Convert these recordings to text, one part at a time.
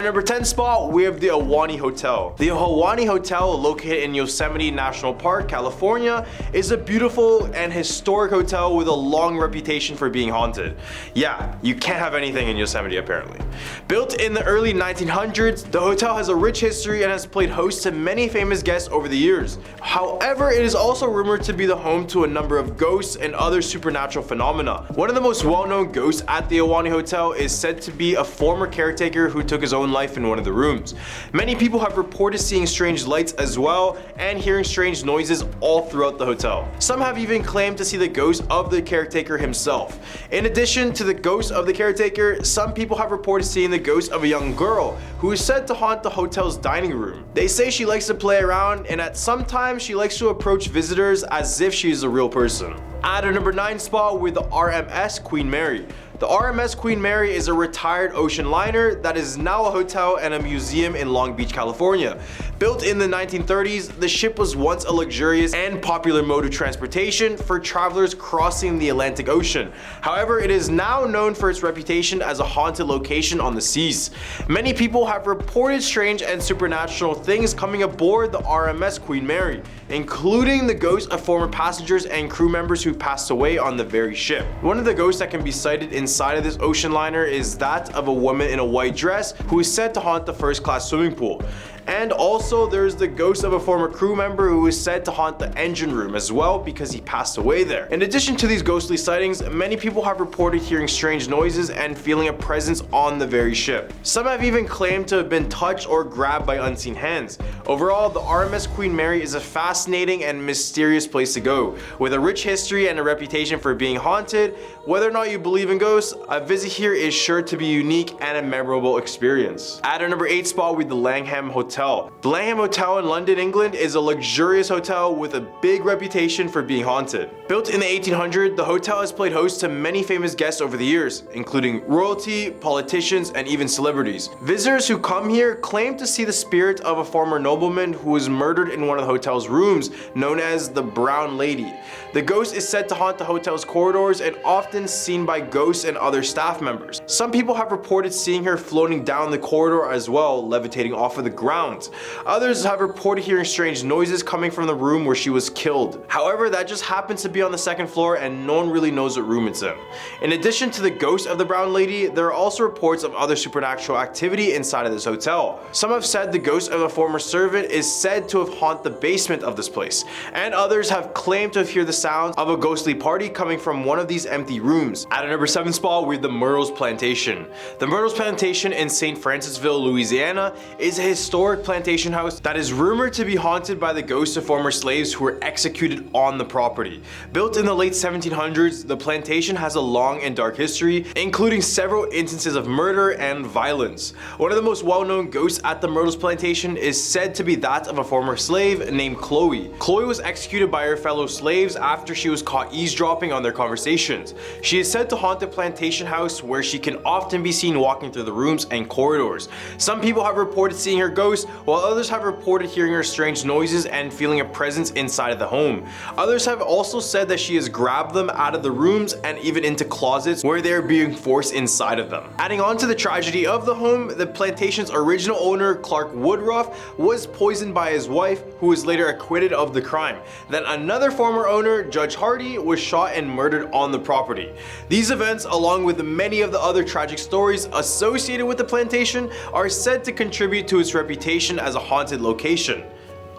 Number 10 spot, we have the Ahwahnee Hotel. The Ahwahnee Hotel, located in Yosemite National Park, California, is a beautiful and historic hotel with a long reputation for being haunted. Yeah, you can't have anything in Yosemite apparently. Built in the early 1900s, the hotel has a rich history and has played host to many famous guests over the years. However, it is also rumored to be the home to a number of ghosts and other supernatural phenomena. One of the most well-known ghosts at the Ahwahnee Hotel is said to be a former caretaker who took his own life in one of the rooms. Many people have reported seeing strange lights as well and hearing strange noises all throughout the hotel. Some have even claimed to see the ghost of the caretaker himself. In addition to the ghost of the caretaker, some people have reported seeing the ghost of a young girl who is said to haunt the hotel's dining room. They say she likes to play around, and at some times she likes to approach visitors as if she is a real person. At our number 9 spot, with the RMS Queen Mary. The RMS Queen Mary is a retired ocean liner that is now a hotel and a museum in Long Beach, California. Built in the 1930s, the ship was once a luxurious and popular mode of transportation for travelers crossing the Atlantic Ocean. However, it is now known for its reputation as a haunted location on the seas. Many people have reported strange and supernatural things coming aboard the RMS Queen Mary, including the ghosts of former passengers and crew members who passed away on the very ship. One of the ghosts that can be sighted inside of this ocean liner is that of a woman in a white dress who is said to haunt the first-class swimming pool. And also there's the ghost of a former crew member who is said to haunt the engine room as well because he passed away there. In addition to these ghostly sightings, many people have reported hearing strange noises and feeling a presence on the very ship. Some have even claimed to have been touched or grabbed by unseen hands. Overall, the RMS Queen Mary is a fascinating and mysterious place to go. With a rich history and a reputation for being haunted, whether or not you believe in ghosts, a visit here is sure to be unique and a memorable experience. At our number 8 spot, with the Langham Hotel. The Langham Hotel in London, England is a luxurious hotel with a big reputation for being haunted. Built in the 1800s, the hotel has played host to many famous guests over the years, including royalty, politicians, and even celebrities. Visitors who come here claim to see the spirit of a former nobleman who was murdered in one of the hotel's rooms, known as the Brown Lady. The ghost is said to haunt the hotel's corridors and often seen by ghosts and other staff members. Some people have reported seeing her floating down the corridor as well, levitating off of the ground. Others have reported hearing strange noises coming from the room where she was killed. However, that just happens to be on the second floor and no one really knows what room it's in. In addition to the ghost of the Brown Lady, there are also reports of other supernatural activity inside of this hotel. Some have said the ghost of a former servant is said to have haunted the basement of this place, and others have claimed to hear the sounds of a ghostly party coming from one of these empty rooms. At our number 7 spot, we have the Myrtles Plantation. The Myrtles Plantation in St. Francisville, Louisiana is a historic plantation house that is rumored to be haunted by the ghosts of former slaves who were executed on the property. Built in the late 1700s, the plantation has a long and dark history, including several instances of murder and violence. One of the most well-known ghosts at the Myrtles Plantation is said to be that of a former slave named Chloe. Chloe was executed by her fellow slaves after she was caught eavesdropping on their conversations. She is said to haunt the plantation house, where she can often be seen walking through the rooms and corridors. Some people have reported seeing her ghost, while others have reported hearing her strange noises and feeling a presence inside of the home. Others have also said that she has grabbed them out of the rooms and even into closets where they are being forced inside of them. Adding on to the tragedy of the home, the plantation's original owner, Clark Woodruff, was poisoned by his wife, who was later acquitted of the crime. Then another former owner, Judge Hardy, was shot and murdered on the property. These events, along with many of the other tragic stories associated with the plantation, are said to contribute to its reputation as a haunted location.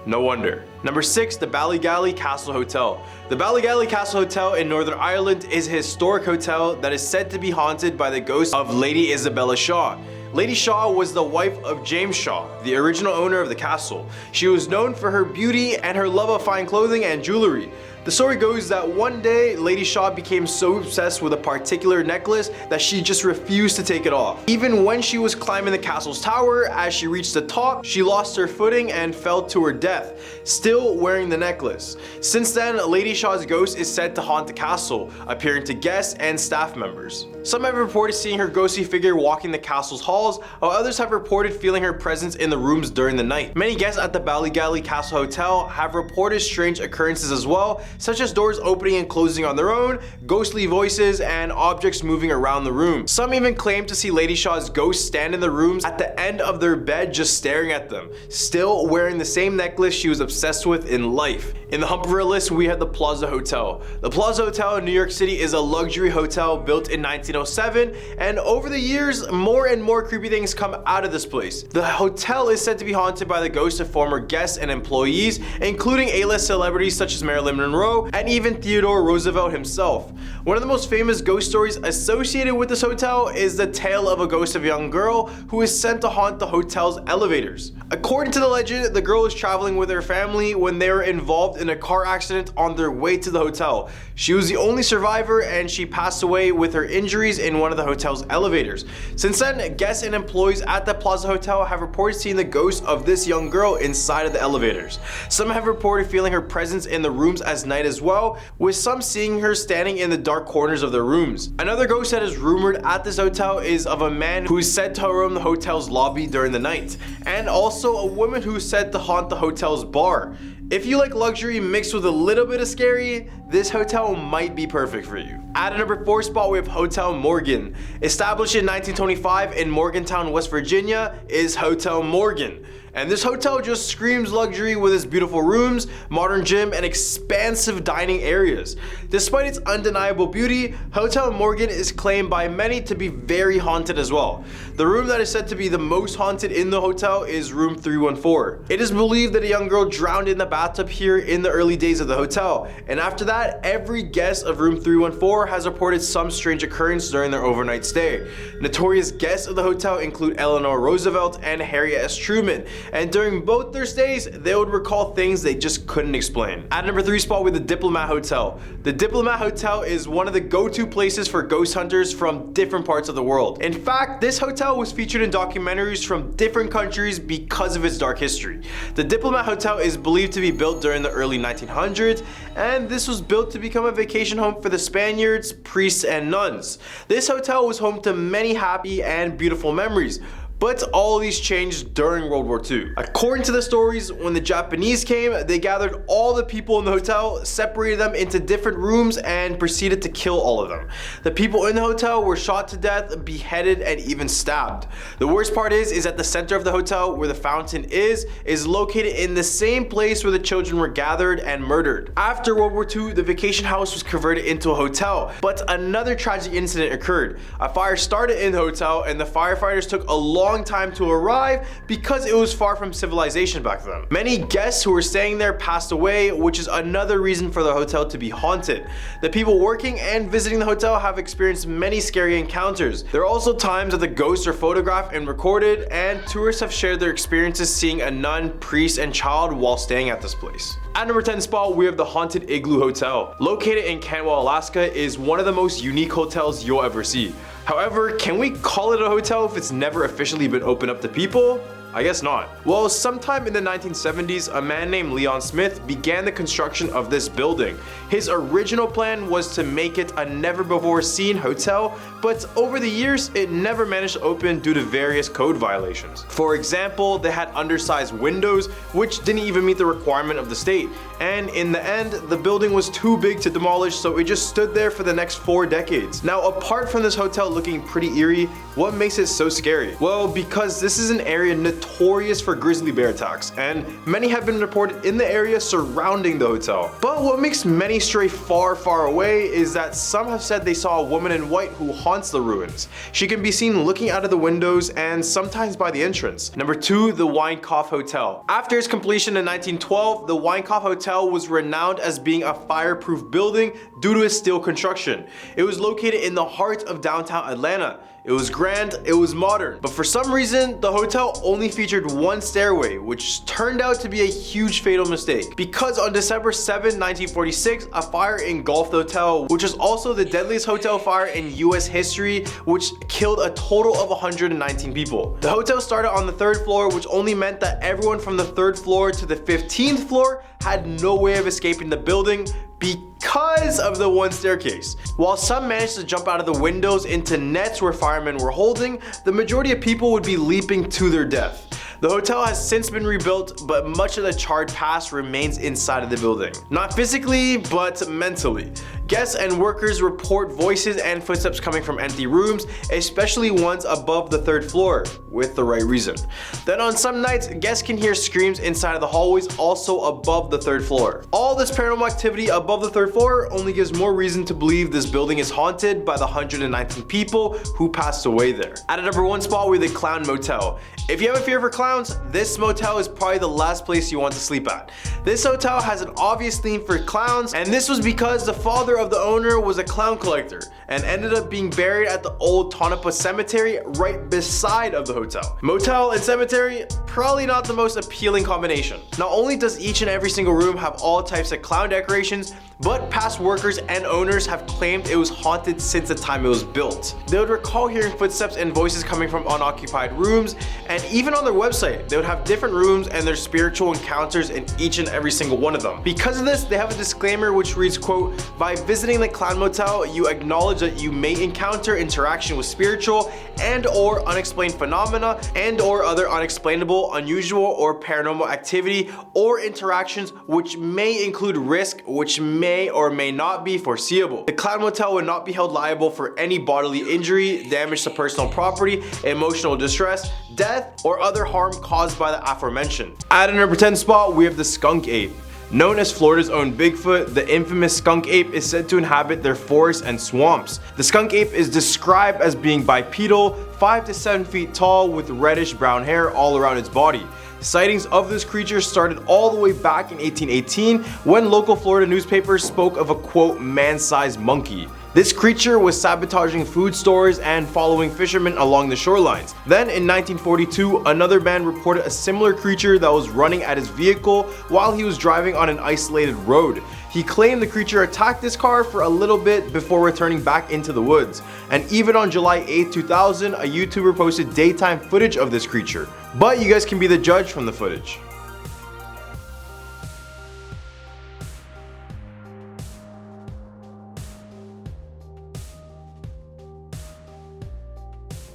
No wonder. Number 6, the Ballygally Castle Hotel. The Ballygally Castle Hotel in Northern Ireland is a historic hotel that is said to be haunted by the ghost of Lady Isabella Shaw. Lady Shaw was the wife of James Shaw, the original owner of the castle. She was known for her beauty and her love of fine clothing and jewelry. The story goes that one day, Lady Shaw became so obsessed with a particular necklace that she just refused to take it off. Even when she was climbing the castle's tower, as she reached the top, she lost her footing and fell to her death, still wearing the necklace. Since then, Lady Shaw's ghost is said to haunt the castle, appearing to guests and staff members. Some have reported seeing her ghostly figure walking the castle's halls, while others have reported feeling her presence in the rooms during the night. Many guests at the Ballygally Castle Hotel have reported strange occurrences as well, such as doors opening and closing on their own, ghostly voices, and objects moving around the room. Some even claim to see Lady Shaw's ghost stand in the rooms at the end of their bed just staring at them, still wearing the same necklace she was obsessed with in life. In the hump of our list, we have the Plaza Hotel. The Plaza Hotel in New York City is a luxury hotel built in 1907, and over the years, more and more creepy things come out of this place. The hotel is said to be haunted by the ghosts of former guests and employees, including A-list celebrities such as Marilyn Monroe and even Theodore Roosevelt himself. One of the most famous ghost stories associated with this hotel is the tale of a ghost of a young girl who is sent to haunt the hotel's elevators. According to the legend, the girl was traveling with her family when they were involved in a car accident on their way to the hotel. She was the only survivor and she passed away with her injuries in one of the hotel's elevators. Since then, guests and employees at the Plaza Hotel have reported seeing the ghost of this young girl inside of the elevators. Some have reported feeling her presence in the rooms at night as well, with some seeing her standing in the dark corners of the rooms. Another ghost that is rumored at this hotel is of a man who is said to roam the hotel's lobby during the night, and also a woman who is said to haunt the hotel's bar. If you like luxury mixed with a little bit of scary, this hotel might be perfect for you. At a number 4 spot, we have Hotel Morgan. Established in 1925 in Morgantown, West Virginia, is Hotel Morgan. And this hotel just screams luxury with its beautiful rooms, modern gym, and expansive dining areas. Despite its undeniable beauty, Hotel Morgan is claimed by many to be very haunted as well. The room that is said to be the most haunted in the hotel is room 314. It is believed that a young girl drowned in the bathtub here in the early days of the hotel, and after that, every guest of room 314 has reported some strange occurrence during their overnight stay. Notorious guests of the hotel include Eleanor Roosevelt and Harriet S. Truman, and during both their stays, they would recall things they just couldn't explain. At number 3 spot, with the Diplomat Hotel. The Diplomat Hotel is one of the go-to places for ghost hunters from different parts of the world. In fact, this hotel was featured in documentaries from different countries because of its dark history. The Diplomat Hotel is believed to be built during the early 1900s, and this was built to become a vacation home for the Spaniards, priests, and nuns. This hotel was home to many happy and beautiful memories, but all of these changed during World War II. According to the stories, when the Japanese came, they gathered all the people in the hotel, separated them into different rooms, and proceeded to kill all of them. The people in the hotel were shot to death, beheaded, and even stabbed. The worst part is at the center of the hotel, where the fountain is located in the same place where the children were gathered and murdered. After World War II, the vacation house was converted into a hotel, but another tragic incident occurred. A fire started in the hotel, and the firefighters took a long time to arrive because it was far from civilization back then. Many guests who were staying there passed away, which is another reason for the hotel to be haunted. The people working and visiting the hotel have experienced many scary encounters. There are also times that the ghosts are photographed and recorded, and tourists have shared their experiences seeing a nun, priest, and child while staying at this place. At number 10 spot, we have the Haunted Igloo Hotel. Located in Cantwell, Alaska, is one of the most unique hotels you'll ever see. However, can we call it a hotel if it's never officially been opened up to people? I guess not. Well, sometime in the 1970s, a man named Leon Smith began the construction of this building. His original plan was to make it a never-before-seen hotel, but over the years, it never managed to open due to various code violations. For example, they had undersized windows, which didn't even meet the requirement of the state. And in the end, the building was too big to demolish, so it just stood there for the next 4 decades. Now, apart from this hotel looking pretty eerie, what makes it so scary? Well, because this is an area notorious for grizzly bear attacks, and many have been reported in the area surrounding the hotel. But what makes many stray far, far away is that some have said they saw a woman in white who haunts the ruins. She can be seen looking out of the windows and sometimes by the entrance. Number 2, the Weinkauf Hotel. After its completion in 1912, the Weinkauf Hotel was renowned as being a fireproof building due to its steel construction. It was located in the heart of downtown Atlanta. It was grand, it was modern, but for some reason, the hotel only featured one stairway, which turned out to be a huge fatal mistake. Because on December 7, 1946, a fire engulfed the hotel, which was also the deadliest hotel fire in US history, which killed a total of 119 people. The hotel started on the 3rd floor, which only meant that everyone from the 3rd floor to the 15th floor had no way of escaping the building because of the one staircase. While some managed to jump out of the windows into nets where firemen were holding, the majority of people would be leaping to their death. The hotel has since been rebuilt, but much of the charred past remains inside of the building. Not physically, but mentally. Guests and workers report voices and footsteps coming from empty rooms, especially ones above the 3rd floor, with the right reason. Then on some nights, guests can hear screams inside of the hallways, also above the 3rd floor. All this paranormal activity above the 3rd floor only gives more reason to believe this building is haunted by the 119 people who passed away there. At a number 1 spot, we have the Clown Motel. If you have a fear for clowns, this motel is probably the last place you want to sleep at. This hotel has an obvious theme for clowns, and this was because the father of the owner was a clown collector and ended up being buried at the old Tonopah Cemetery right beside of the hotel. Motel and cemetery, probably not the most appealing combination. Not only does each and every single room have all types of clown decorations, but past workers and owners have claimed it was haunted since the time it was built. They would recall hearing footsteps and voices coming from unoccupied rooms, and even on their website, they would have different rooms and their spiritual encounters in each and every single one of them. Because of this, they have a disclaimer which reads, quote, "By visiting the Clown Motel, you acknowledge that you may encounter interaction with spiritual and or unexplained phenomena and or other unexplainable, unusual, or paranormal activity or interactions which may include risk which may or may not be foreseeable. The Clown Motel would not be held liable for any bodily injury, damage to personal property, emotional distress, death, or other harm caused by the aforementioned." At a number 10 spot, we have the Skunk Ape. Known as Florida's own Bigfoot, the infamous skunk ape is said to inhabit their forests and swamps. The skunk ape is described as being bipedal, 5 to 7 feet tall with reddish brown hair all around its body. Sightings of this creature started all the way back in 1818 when local Florida newspapers spoke of a, quote, "man-sized monkey." This creature was sabotaging food stores and following fishermen along the shorelines. Then in 1942, another man reported a similar creature that was running at his vehicle while he was driving on an isolated road. He claimed the creature attacked his car for a little bit before returning back into the woods. And even on July 8, 2000, a YouTuber posted daytime footage of this creature. But you guys can be the judge from the footage.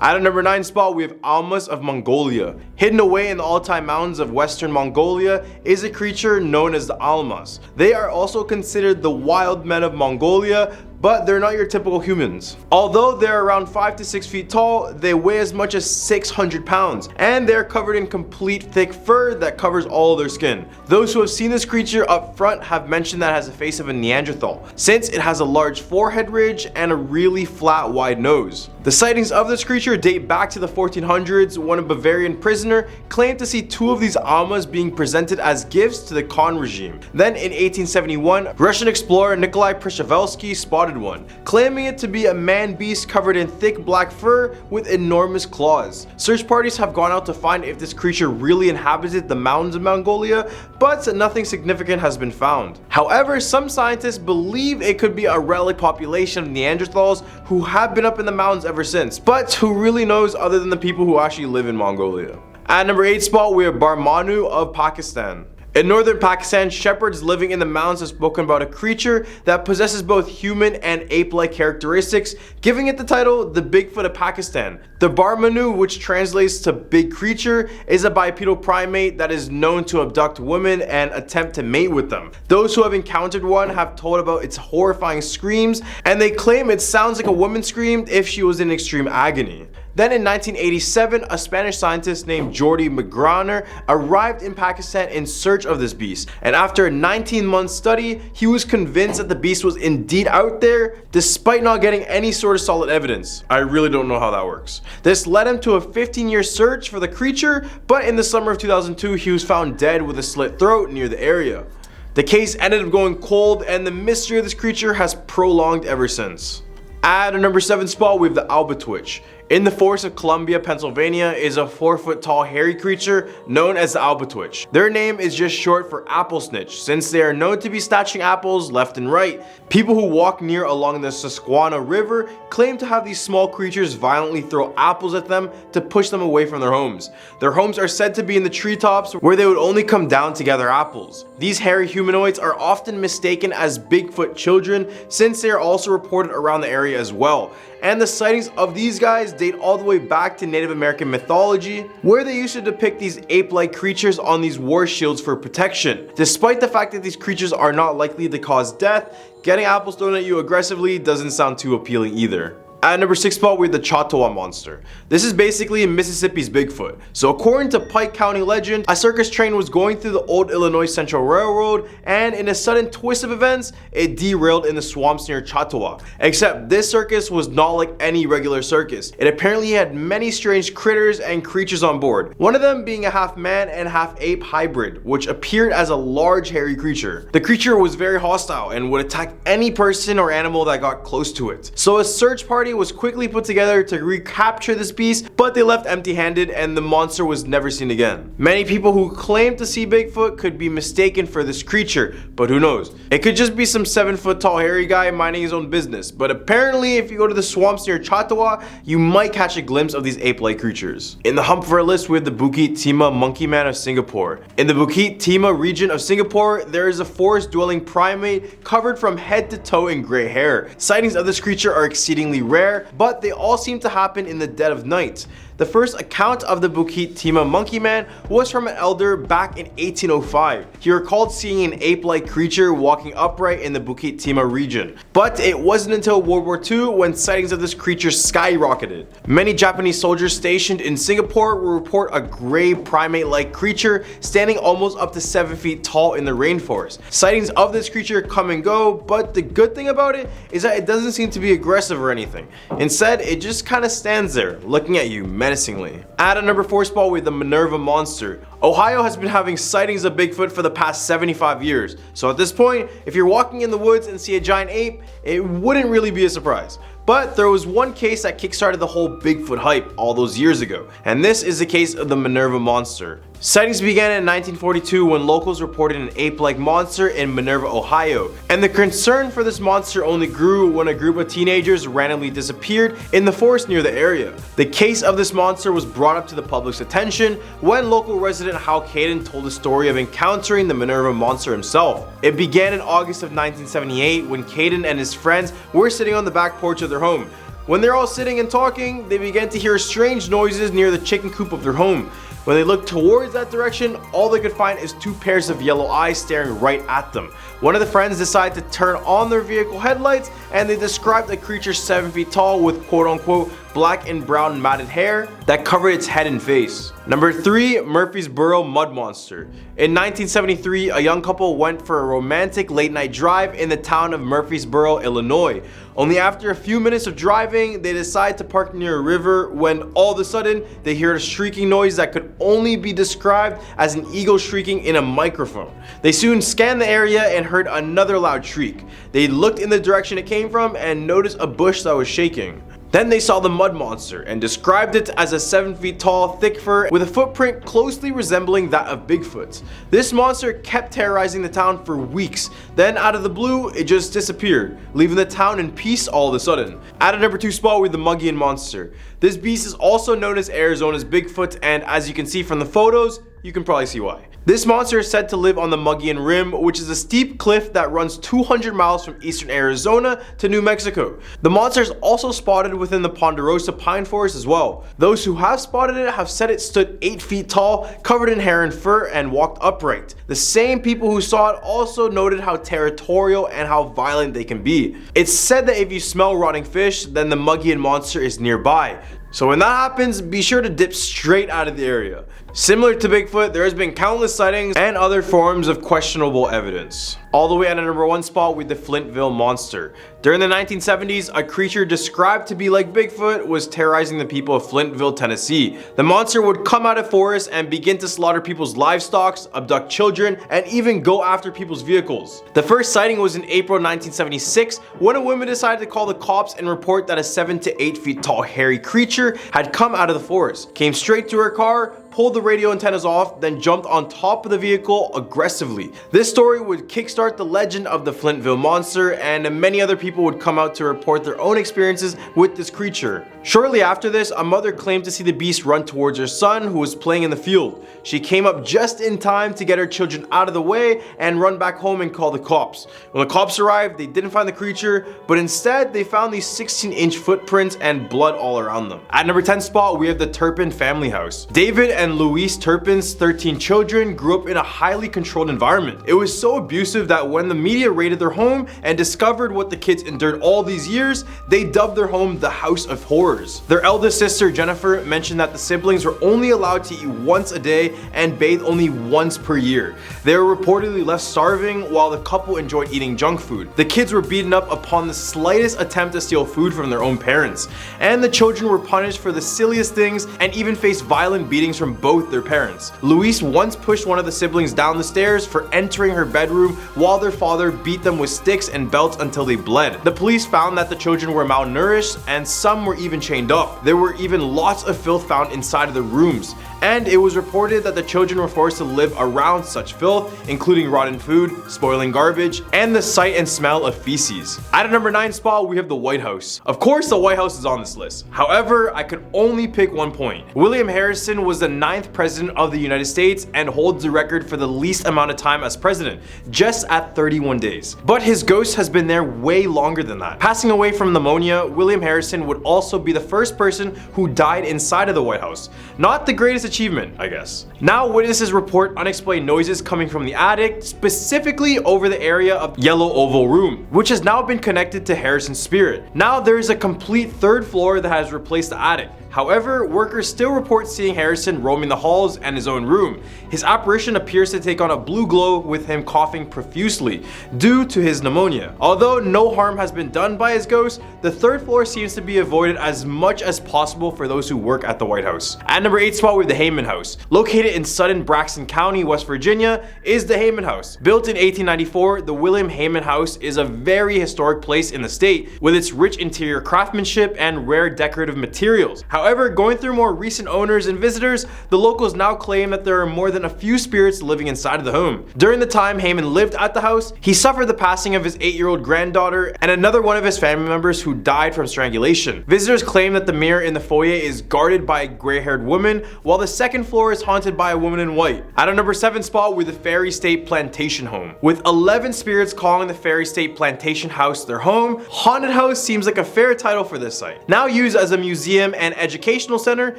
At a number 9 spot, we have Almas of Mongolia. Hidden away in the Altai Mountains of Western Mongolia is a creature known as the Almas. They are also considered the wild men of Mongolia, but they're not your typical humans. Although they're around 5 to 6 feet tall, they weigh as much as 600 pounds, and they're covered in complete thick fur that covers all their skin. Those who have seen this creature up front have mentioned that it has the face of a Neanderthal, since it has a large forehead ridge and a really flat, wide nose. The sightings of this creature date back to the 1400s when a Bavarian prisoner claimed to see 2 of these Almas being presented as gifts to the Khan regime. Then in 1871, Russian explorer Nikolai Przewalski spotted one, claiming it to be a man-beast covered in thick black fur with enormous claws. Search parties have gone out to find if this creature really inhabited the mountains of Mongolia, but nothing significant has been found. However, some scientists believe it could be a relic population of Neanderthals who have been up in the mountains ever since, but who really knows other than the people who actually live in Mongolia. At number 8 spot, we have Barmanu of Pakistan. In northern Pakistan, shepherds living in the mountains have spoken about a creature that possesses both human and ape-like characteristics, giving it the title the Bigfoot of Pakistan. The Barmanu, which translates to big creature, is a bipedal primate that is known to abduct women and attempt to mate with them. Those who have encountered one have told about its horrifying screams, and they claim it sounds like a woman screamed if she was in extreme agony. Then in 1987, a Spanish scientist named Jordi Magraner arrived in Pakistan in search of this beast, and after a 19-month study, he was convinced that the beast was indeed out there, despite not getting any sort of solid evidence. I really don't know how that works. This led him to a 15-year search for the creature, but in the summer of 2002, he was found dead with a slit throat near the area. The case ended up going cold, and the mystery of this creature has prolonged ever since. At a number 7 spot, we have the Albatwitch. In the forests of Columbia, Pennsylvania is a 4-foot tall hairy creature known as the Albatwitch. Their name is just short for apple snitch, since they are known to be snatching apples left and right. People who walk near along the Susquehanna River claim to have these small creatures violently throw apples at them to push them away from their homes. Their homes are said to be in the treetops where they would only come down to gather apples. These hairy humanoids are often mistaken as Bigfoot children, since they are also reported around the area as well. and the sightings of these guys date all the way back to Native American mythology, where they used to depict these ape-like creatures on these war shields for protection. Despite the fact that these creatures are not likely to cause death, getting apples thrown at you aggressively doesn't sound too appealing either. At number 6 spot, we have the Chautauqua Monster. This is basically Mississippi's Bigfoot. So according to Pike County legend, a circus train was going through the old Illinois Central Railroad, and in a sudden twist of events, it derailed in the swamps near Chautauqua. Except this circus was not like any regular circus. It apparently had many strange critters and creatures on board. One of them being a half man and half ape hybrid, which appeared as a large hairy creature. The creature was very hostile and would attack any person or animal that got close to it. So a search party was quickly put together to recapture this beast, but they left empty-handed and the monster was never seen again. Many people who claim to see Bigfoot could be mistaken for this creature, but who knows? It could just be some 7-foot tall hairy guy minding his own business, but apparently if you go to the swamps near Chautauqua, you might catch a glimpse of these ape-like creatures. In the hump for our list, we have the Bukit Timah Monkey Man of Singapore. In the Bukit Timah region of Singapore, there is a forest-dwelling primate covered from head to toe in gray hair. Sightings of this creature are exceedingly rare, but they all seem to happen in the dead of night. The first account of the Bukit Timah Monkey Man was from an elder back in 1805. He recalled seeing an ape-like creature walking upright in the Bukit Timah region. But it wasn't until World War II when sightings of this creature skyrocketed. Many Japanese soldiers stationed in Singapore will report a gray primate-like creature standing almost up to 7 feet tall in the rainforest. Sightings of this creature come and go, but the good thing about it is that it doesn't seem to be aggressive or anything. Instead, it just kind of stands there, looking at you menacingly. At a number 4 spot, we have the Minerva Monster. Ohio has been having sightings of Bigfoot for the past 75 years, so at this point, if you're walking in the woods and see a giant ape, it wouldn't really be a surprise. But there was one case that kickstarted the whole Bigfoot hype all those years ago, and this is the case of the Minerva Monster. Sightings began in 1942 when locals reported an ape-like monster in Minerva, Ohio, and the concern for this monster only grew when a group of teenagers randomly disappeared in the forest near the area. The case of this monster was brought up to the public's attention when local resident Hal Caden told the story of encountering the Minerva Monster himself. It began in August of 1978 when Caden and his friends were sitting on the back porch of their home. When they're all sitting and talking, they began to hear strange noises near the chicken coop of their home. When they looked towards that direction, all they could find is 2 pairs of yellow eyes staring right at them. One of the friends decided to turn on their vehicle headlights, and they described a creature 7 feet tall with quote-unquote black and brown matted hair that covered its head and face. Number 3, Murfreesboro Mud Monster. In 1973, a young couple went for a romantic late-night drive in the town of Murfreesboro, Illinois. Only after a few minutes of driving, they decided to park near a river when all of a sudden, they heard a shrieking noise that could only be described as an eagle shrieking in a microphone. They soon scanned the area and heard another loud shriek. They looked in the direction it came from and noticed a bush that was shaking. Then they saw the mud monster and described it as a 7 feet tall, thick fur with a footprint closely resembling that of Bigfoot's. This monster kept terrorizing the town for weeks. Then out of the blue, it just disappeared, leaving the town in peace all of a sudden. At a number 2 spot with the Mogollon Monster. This beast is also known as Arizona's Bigfoot, and as you can see from the photos, you can probably see why. This monster is said to live on the Mogollon Rim, which is a steep cliff that runs 200 miles from eastern Arizona to New Mexico. The monster is also spotted within the Ponderosa pine forest as well. Those who have spotted it have said it stood 8 feet tall, covered in hair and fur, and walked upright. The same people who saw it also noted how territorial and how violent they can be. It's said that if you smell rotting fish, then the Mogollon Monster is nearby. So when that happens, be sure to dip straight out of the area. Similar to Bigfoot, there has been countless sightings and other forms of questionable evidence. All the way at a number 1 spot with the Flintville Monster. During the 1970s, a creature described to be like Bigfoot was terrorizing the people of Flintville, Tennessee. The monster would come out of forests and begin to slaughter people's livestock, abduct children, and even go after people's vehicles. The first sighting was in April 1976 when a woman decided to call the cops and report that a 7 to 8 feet tall hairy creature had come out of the forest, came straight to her car, pulled the radio antennas off, then jumped on top of the vehicle aggressively. This story would kickstart the legend of the Flintville monster, and many other people would come out to report their own experiences with this creature. Shortly after this, a mother claimed to see the beast run towards her son who was playing in the field. She came up just in time to get her children out of the way and run back home and call the cops. When the cops arrived, they didn't find the creature, but instead they found these 16-inch footprints and blood all around them. At number 10 spot, we have the Turpin family house. David and Louise Turpin's 13 children grew up in a highly controlled environment. It was so abusive that when the media raided their home and discovered what the kids endured all these years, they dubbed their home the House of Horrors. Their eldest sister Jennifer mentioned that the siblings were only allowed to eat once a day and bathe only once per year. They were reportedly left starving while the couple enjoyed eating junk food. The kids were beaten up upon the slightest attempt to steal food from their own parents, and the children were punished for the silliest things and even faced violent beatings from both their parents. Louise once pushed one of the siblings down the stairs for entering her bedroom while their father beat them with sticks and belts until they bled. The police found that the children were malnourished and some were even chained up. There were even lots of filth found inside of the rooms, and it was reported that the children were forced to live around such filth, including rotten food, spoiling garbage, and the sight and smell of feces. At a number 9 spot, we have the White House. Of course, the White House is on this list. However, I could only pick one point. William Harrison was the 9th president of the United States and holds the record for the least amount of time as president, just at 31 days. But his ghost has been there way longer than that. Passing away from pneumonia, William Harrison would also be the first person who died inside of the White House. Not the greatest achievement, I guess. Now witnesses report unexplained noises coming from the attic, specifically over the area of Yellow Oval Room, which has now been connected to Harrison's spirit. Now there is a complete third floor that has replaced the attic. However, workers still report seeing Harrison roaming the halls and his own room. His apparition appears to take on a blue glow with him coughing profusely due to his pneumonia. Although no harm has been done by his ghost, the third floor seems to be avoided as much as possible for those who work at the White House. At number 8 spot, we have the Heyman House. Located in Sutton, Braxton County, West Virginia, is the Heyman House. Built in 1894, the William Heyman House is a very historic place in the state with its rich interior craftsmanship and rare decorative materials. However, going through more recent owners and visitors, the locals now claim that there are more than a few spirits living inside of the home. During the time Heyman lived at the house, he suffered the passing of his 8-year-old granddaughter and another one of his family members who died from strangulation. Visitors claim that the mirror in the foyer is guarded by a gray-haired woman, while the second floor is haunted by a woman in white. At our number 7 spot, we're the Ferry State Plantation Home. With 11 spirits calling the Ferry State Plantation House their home, Haunted House seems like a fair title for this site. Now used as a museum and educational center,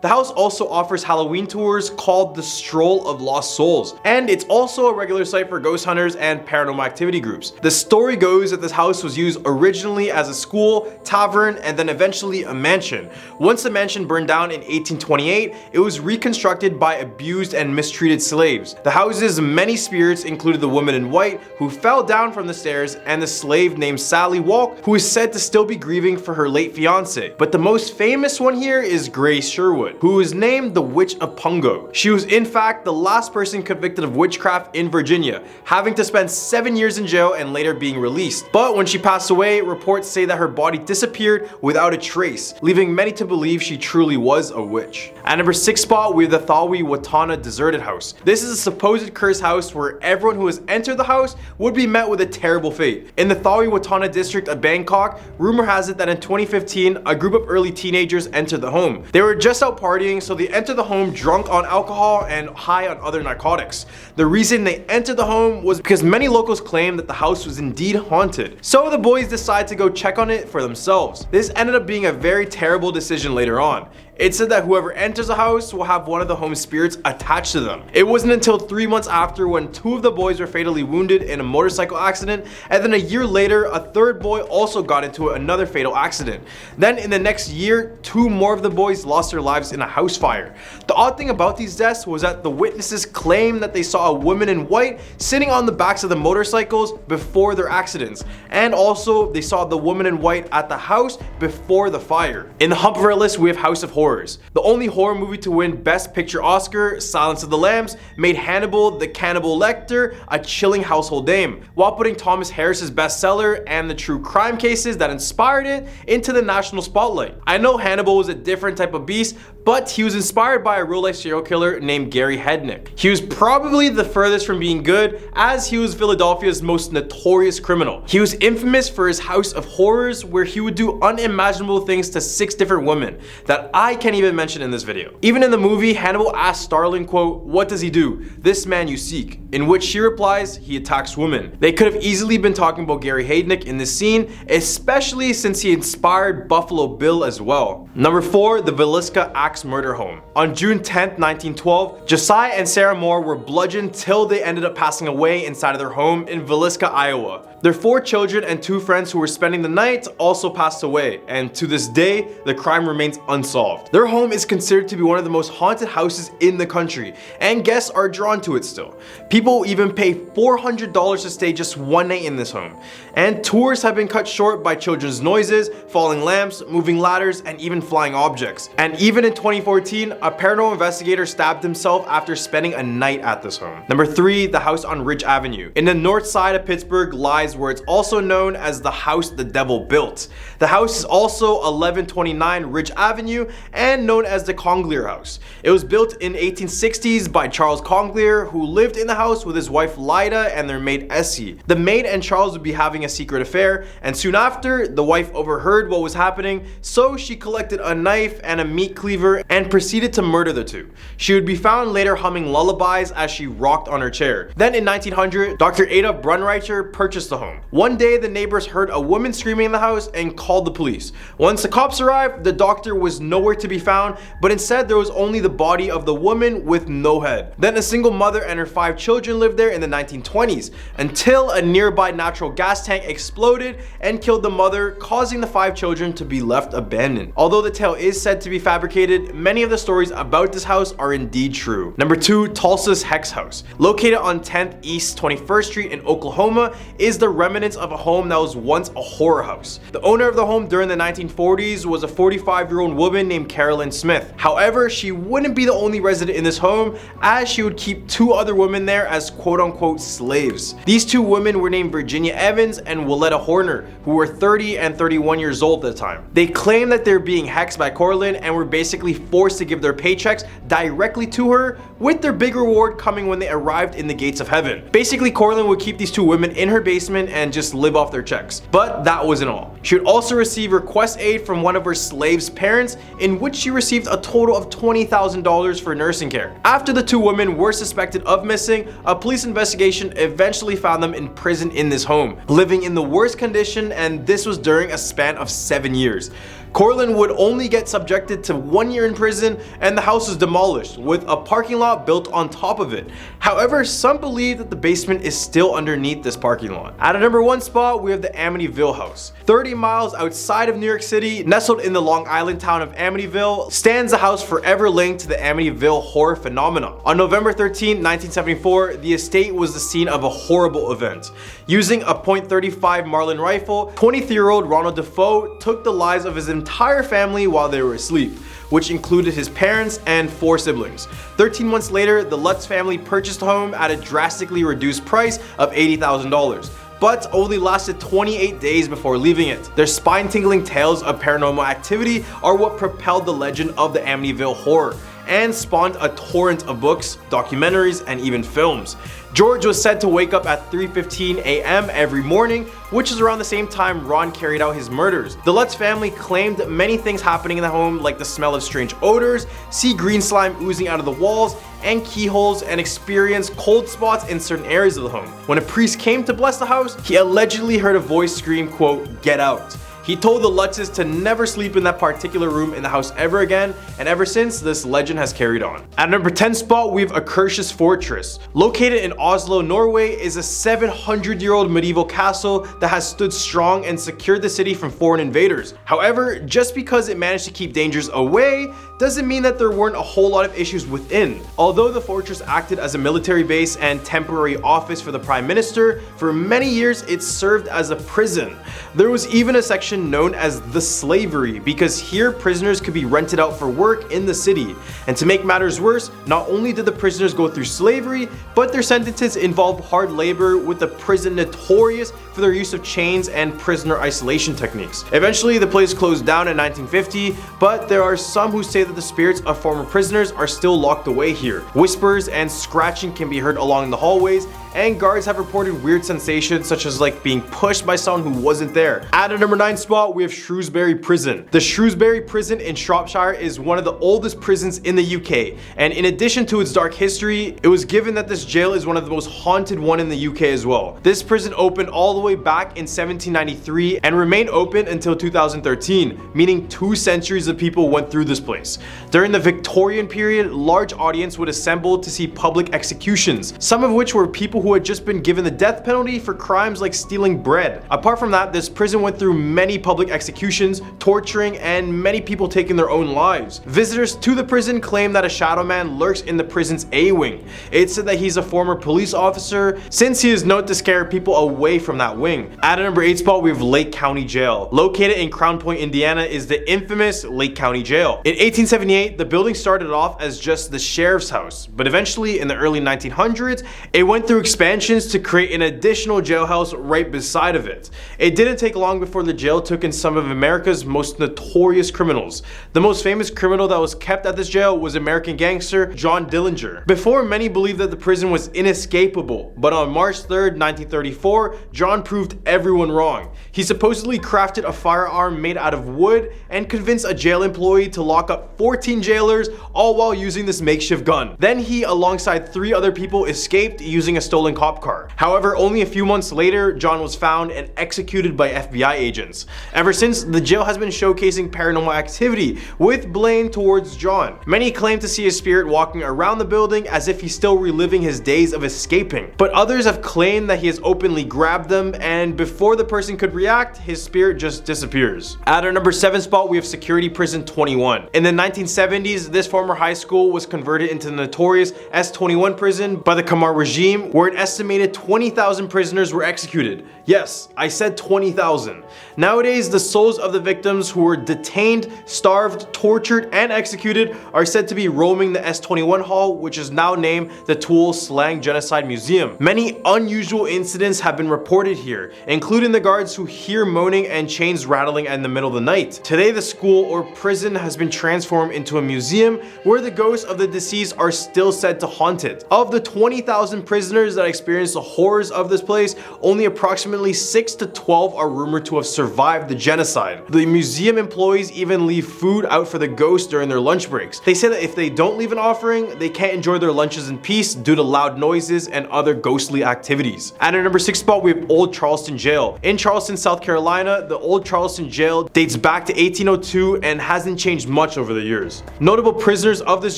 the house also offers Halloween tours called the Stroll of Lost Souls, and it's also a regular site for ghost hunters and paranormal activity groups. The story goes that this house was used originally as a school, tavern, and then eventually a mansion. Once the mansion burned down in 1828, it was reconstructed by abused and mistreated slaves. The house's many spirits included the woman in white who fell down from the stairs and the slave named Sally Walk, who is said to still be grieving for her late fiance. But the most famous one here is Grace Sherwood, who is named the Witch of Pungo. She was in fact the last person convicted of witchcraft in Virginia, having to spend 7 years in jail and later being released. But when she passed away, reports say that her body disappeared without a trace, leaving many to believe she truly was a witch. At number 6 spot, we have the Thawi Watana Deserted House. This is a supposed cursed house where everyone who has entered the house would be met with a terrible fate. In the Thawi Watana district of Bangkok, rumor has it that in 2015, a group of early teenagers entered the home. They were just out partying, so they entered the home drunk on alcohol and high on other narcotics. The reason they entered the home was because many locals claimed that the house was indeed haunted. So the boys decided to go check on it for themselves. This ended up being a very terrible decision later on. It said that whoever enters the house will have one of the home spirits attached to them. It wasn't until 3 months after when 2 of the boys were fatally wounded in a motorcycle accident, and then a year later, a third boy also got into another fatal accident. Then in the next year, 2 more of the boys lost their lives in a house fire. The odd thing about these deaths was that the witnesses claimed that they saw a woman in white sitting on the backs of the motorcycles before their accidents, and also they saw the woman in white at the house before the fire. In the hump of our list, we have House of Horrors. horrors. The only horror movie to win Best Picture Oscar, Silence of the Lambs, made Hannibal the Cannibal Lecter a chilling household name, while putting Thomas Harris's bestseller and the true crime cases that inspired it into the national spotlight. I know Hannibal was a different type of beast, but he was inspired by a real-life serial killer named Gary Hednick. He was probably the furthest from being good, as he was Philadelphia's most notorious criminal. He was infamous for his house of horrors, where he would do unimaginable things to 6 different women that I can't even mention in this video. Even in the movie, Hannibal asks Starling, quote, "What does he do? This man you seek," in which she replies, "He attacks women." They could have easily been talking about Gary Hednick in this scene, especially since he inspired Buffalo Bill as well. Number 4, the Villisca Axe Murder Home. On June 10th, 1912, Josiah and Sarah Moore were bludgeoned till they ended up passing away inside of their home in Villisca, Iowa. Their 4 children and 2 friends who were spending the night also passed away, and to this day, the crime remains unsolved. Their home is considered to be one of the most haunted houses in the country, and guests are drawn to it still. People even pay $400 to stay just one night in this home, and tours have been cut short by children's noises, falling lamps, moving ladders, and even flying objects. And even in 2014, a paranormal investigator stabbed himself after spending a night at this home. Number 3, the house on Ridge Avenue. In the north side of Pittsburgh lies where it's also known as the house the devil built. The house is also 1129 Ridge Avenue and known as the Conglier House. It was built in 1860s by Charles Conglier, who lived in the house with his wife Lyda and their maid Essie. The maid and Charles would be having a secret affair, and soon after, the wife overheard what was happening, so she collected a knife and a meat cleaver and proceeded to murder the two. She would be found later humming lullabies as she rocked on her chair. Then in 1900, Dr. Ada Brunreicher purchased the home. One day, the neighbors heard a woman screaming in the house and called the police. Once the cops arrived, the doctor was nowhere to be found, but instead there was only the body of the woman with no head. Then a single mother and her 5 children lived there in the 1920s, until a nearby natural gas tank exploded and killed the mother, causing the 5 children to be left abandoned. Although the tale is said to be fabricated, many of the stories about this house are indeed true. Number 2, Tulsa's Hex House. Located on 10th East 21st Street in Oklahoma, is the remnants of a home that was once a horror house. The owner of the home during the 1940s was a 45-year-old woman named Carolyn Smith. However, she wouldn't be the only resident in this home, as she would keep 2 other women there as quote-unquote slaves. These 2 women were named Virginia Evans and Willetta Horner, who were 30 and 31 years old at the time. They claimed that they're being hexed by Carolyn and were basically forced to give their paychecks directly to her, with their big reward coming when they arrived in the gates of heaven. Basically, Carolyn would keep these 2 women in her basement and just live off their checks. But that wasn't all. She would also receive request aid from one of her slaves' parents, in which she received a total of $20,000 for nursing care. After the 2 women were suspected of missing, a police investigation eventually found them in prison in this home, living in the worst condition, and this was during a span of 7 years. Carolyn would only get subjected to 1 year in prison, and the house was demolished, with a parking lot built on top of it. However, some believe that the basement is still underneath this parking lot. At a number 1 spot, we have the Amityville House. 30 miles outside of New York City, nestled in the Long Island town of Amityville, stands a house forever linked to the Amityville horror phenomenon. On November 13, 1974, the estate was the scene of a horrible event. Using a .35 Marlin rifle, 23-year-old Ronald Defoe took the lives of his entire family while they were asleep, which included his parents and 4 siblings. 13 months later, the Lutz family purchased the home at a drastically reduced price of $80,000. But only lasted 28 days before leaving it. Their spine-tingling tales of paranormal activity are what propelled the legend of the Amityville horror, and spawned a torrent of books, documentaries, and even films. George was said to wake up at 3:15 a.m. every morning, which is around the same time Ron carried out his murders. The Lutz family claimed many things happening in the home, like the smell of strange odors, see green slime oozing out of the walls and keyholes, and experience cold spots in certain areas of the home. When a priest came to bless the house, he allegedly heard a voice scream, quote, "Get out." He told the Lutzes to never sleep in that particular room in the house ever again, and ever since, this legend has carried on. At number 10 spot, we have Akershus Fortress. Located in Oslo, Norway, is a 700-year-old medieval castle that has stood strong and secured the city from foreign invaders. However, just because it managed to keep dangers away, doesn't mean that there weren't a whole lot of issues within. Although the fortress acted as a military base and temporary office for the Prime Minister, for many years it served as a prison. There was even a section section known as the slavery because here prisoners could be rented out for work in the city. And to make matters worse, not only did the prisoners go through slavery, but their sentences involved hard labor, with the prison notorious for their use of chains and prisoner isolation techniques. Eventually the place closed down in 1950, but there are some who say that the spirits of former prisoners are still locked away here. Whispers and scratching can be heard along the hallways, and guards have reported weird sensations such as like being pushed by someone who wasn't there. At a number 9 spot, we have Shrewsbury Prison. The Shrewsbury Prison in Shropshire is one of the oldest prisons in the UK, and in addition to its dark history, it was given that this jail is one of the most haunted one in the UK as well. This prison opened all the way back in 1793 and remained open until 2013, meaning 2 centuries of people went through this place. During the Victorian period, large audience would assemble to see public executions, some of which were people who had just been given the death penalty for crimes like stealing bread. Apart from that, this prison went through many public executions, torturing, and many people taking their own lives. Visitors to the prison claim that a shadow man lurks in the prison's A wing. It's said that he's a former police officer, since he is known to scare people away from that wing. At a number 8 spot, we have Lake County Jail. Located in Crown Point, Indiana, is the infamous Lake County Jail. In 1878, the building started off as just the sheriff's house, but eventually in the early 1900s, it went through expansions to create an additional jailhouse right beside of it. It didn't take long before the jail took in some of America's most notorious criminals. The most famous criminal that was kept at this jail was American gangster John Dillinger. Before, many believed that the prison was inescapable, but on March 3rd, 1934, John proved everyone wrong. He supposedly crafted a firearm made out of wood and convinced a jail employee to lock up 14 jailers, all while using this makeshift gun. Then he, alongside 3 other people, escaped using a stolen cop car. However, only a few months later, John was found and executed by FBI agents. Ever since, the jail has been showcasing paranormal activity, with blame towards John. Many claim to see his spirit walking around the building as if he's still reliving his days of escaping, but others have claimed that he has openly grabbed them, and before the person could react, his spirit just disappears. At our number 7 spot, we have Security Prison 21. In the 1970s, this former high school was converted into the notorious S21 prison by the Khmer regime, where an estimated 20,000 prisoners were executed. Yes, I said 20,000. Nowadays, the souls of the victims who were detained, starved, tortured, and executed are said to be roaming the S21 hall, which is now named the Tool Slang Genocide Museum. Many unusual incidents have been reported here, including the guards who hear moaning and chains rattling in the middle of the night. Today, the school or prison has been transformed into a museum where the ghosts of the deceased are still said to haunt it. Of the 20,000 prisoners that experienced the horrors of this place, only approximately 6 to 12 are rumored to have survived the genocide. The museum employees even leave food out for the ghosts during their lunch breaks. They say that if they don't leave an offering, they can't enjoy their lunches in peace due to loud noises and other ghostly activities. At our number 6 spot, we have Old Charleston Jail. In Charleston, South Carolina, the Old Charleston Jail dates back to 1802 and hasn't changed much over the years. Notable prisoners of this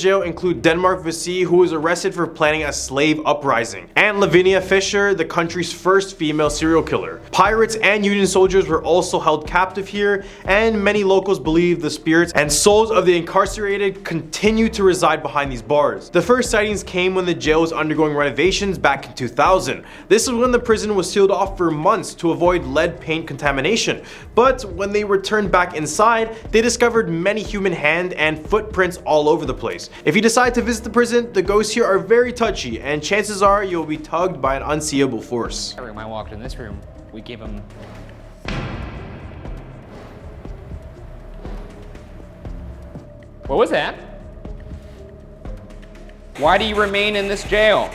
jail include Denmark Vesey, who was arrested for planning a slave uprising, and Lavinia Fisher, the country's first female serial killer. Pirates and Union soldiers were also held captive here, and many locals believe the spirits and souls of the incarcerated continue to reside behind these bars. The first sightings came when the jail was undergoing renovations back in 2000. This is when the prison was sealed off for months to avoid lead paint contamination, but when they returned back inside, they discovered many human hand and footprints all over the place. If you decide to visit the prison, the ghosts here are very touchy, and chances are you'll be tugged by an unseeable force. Every time I walked in this room, we give him. What was that? Why do you remain in this jail?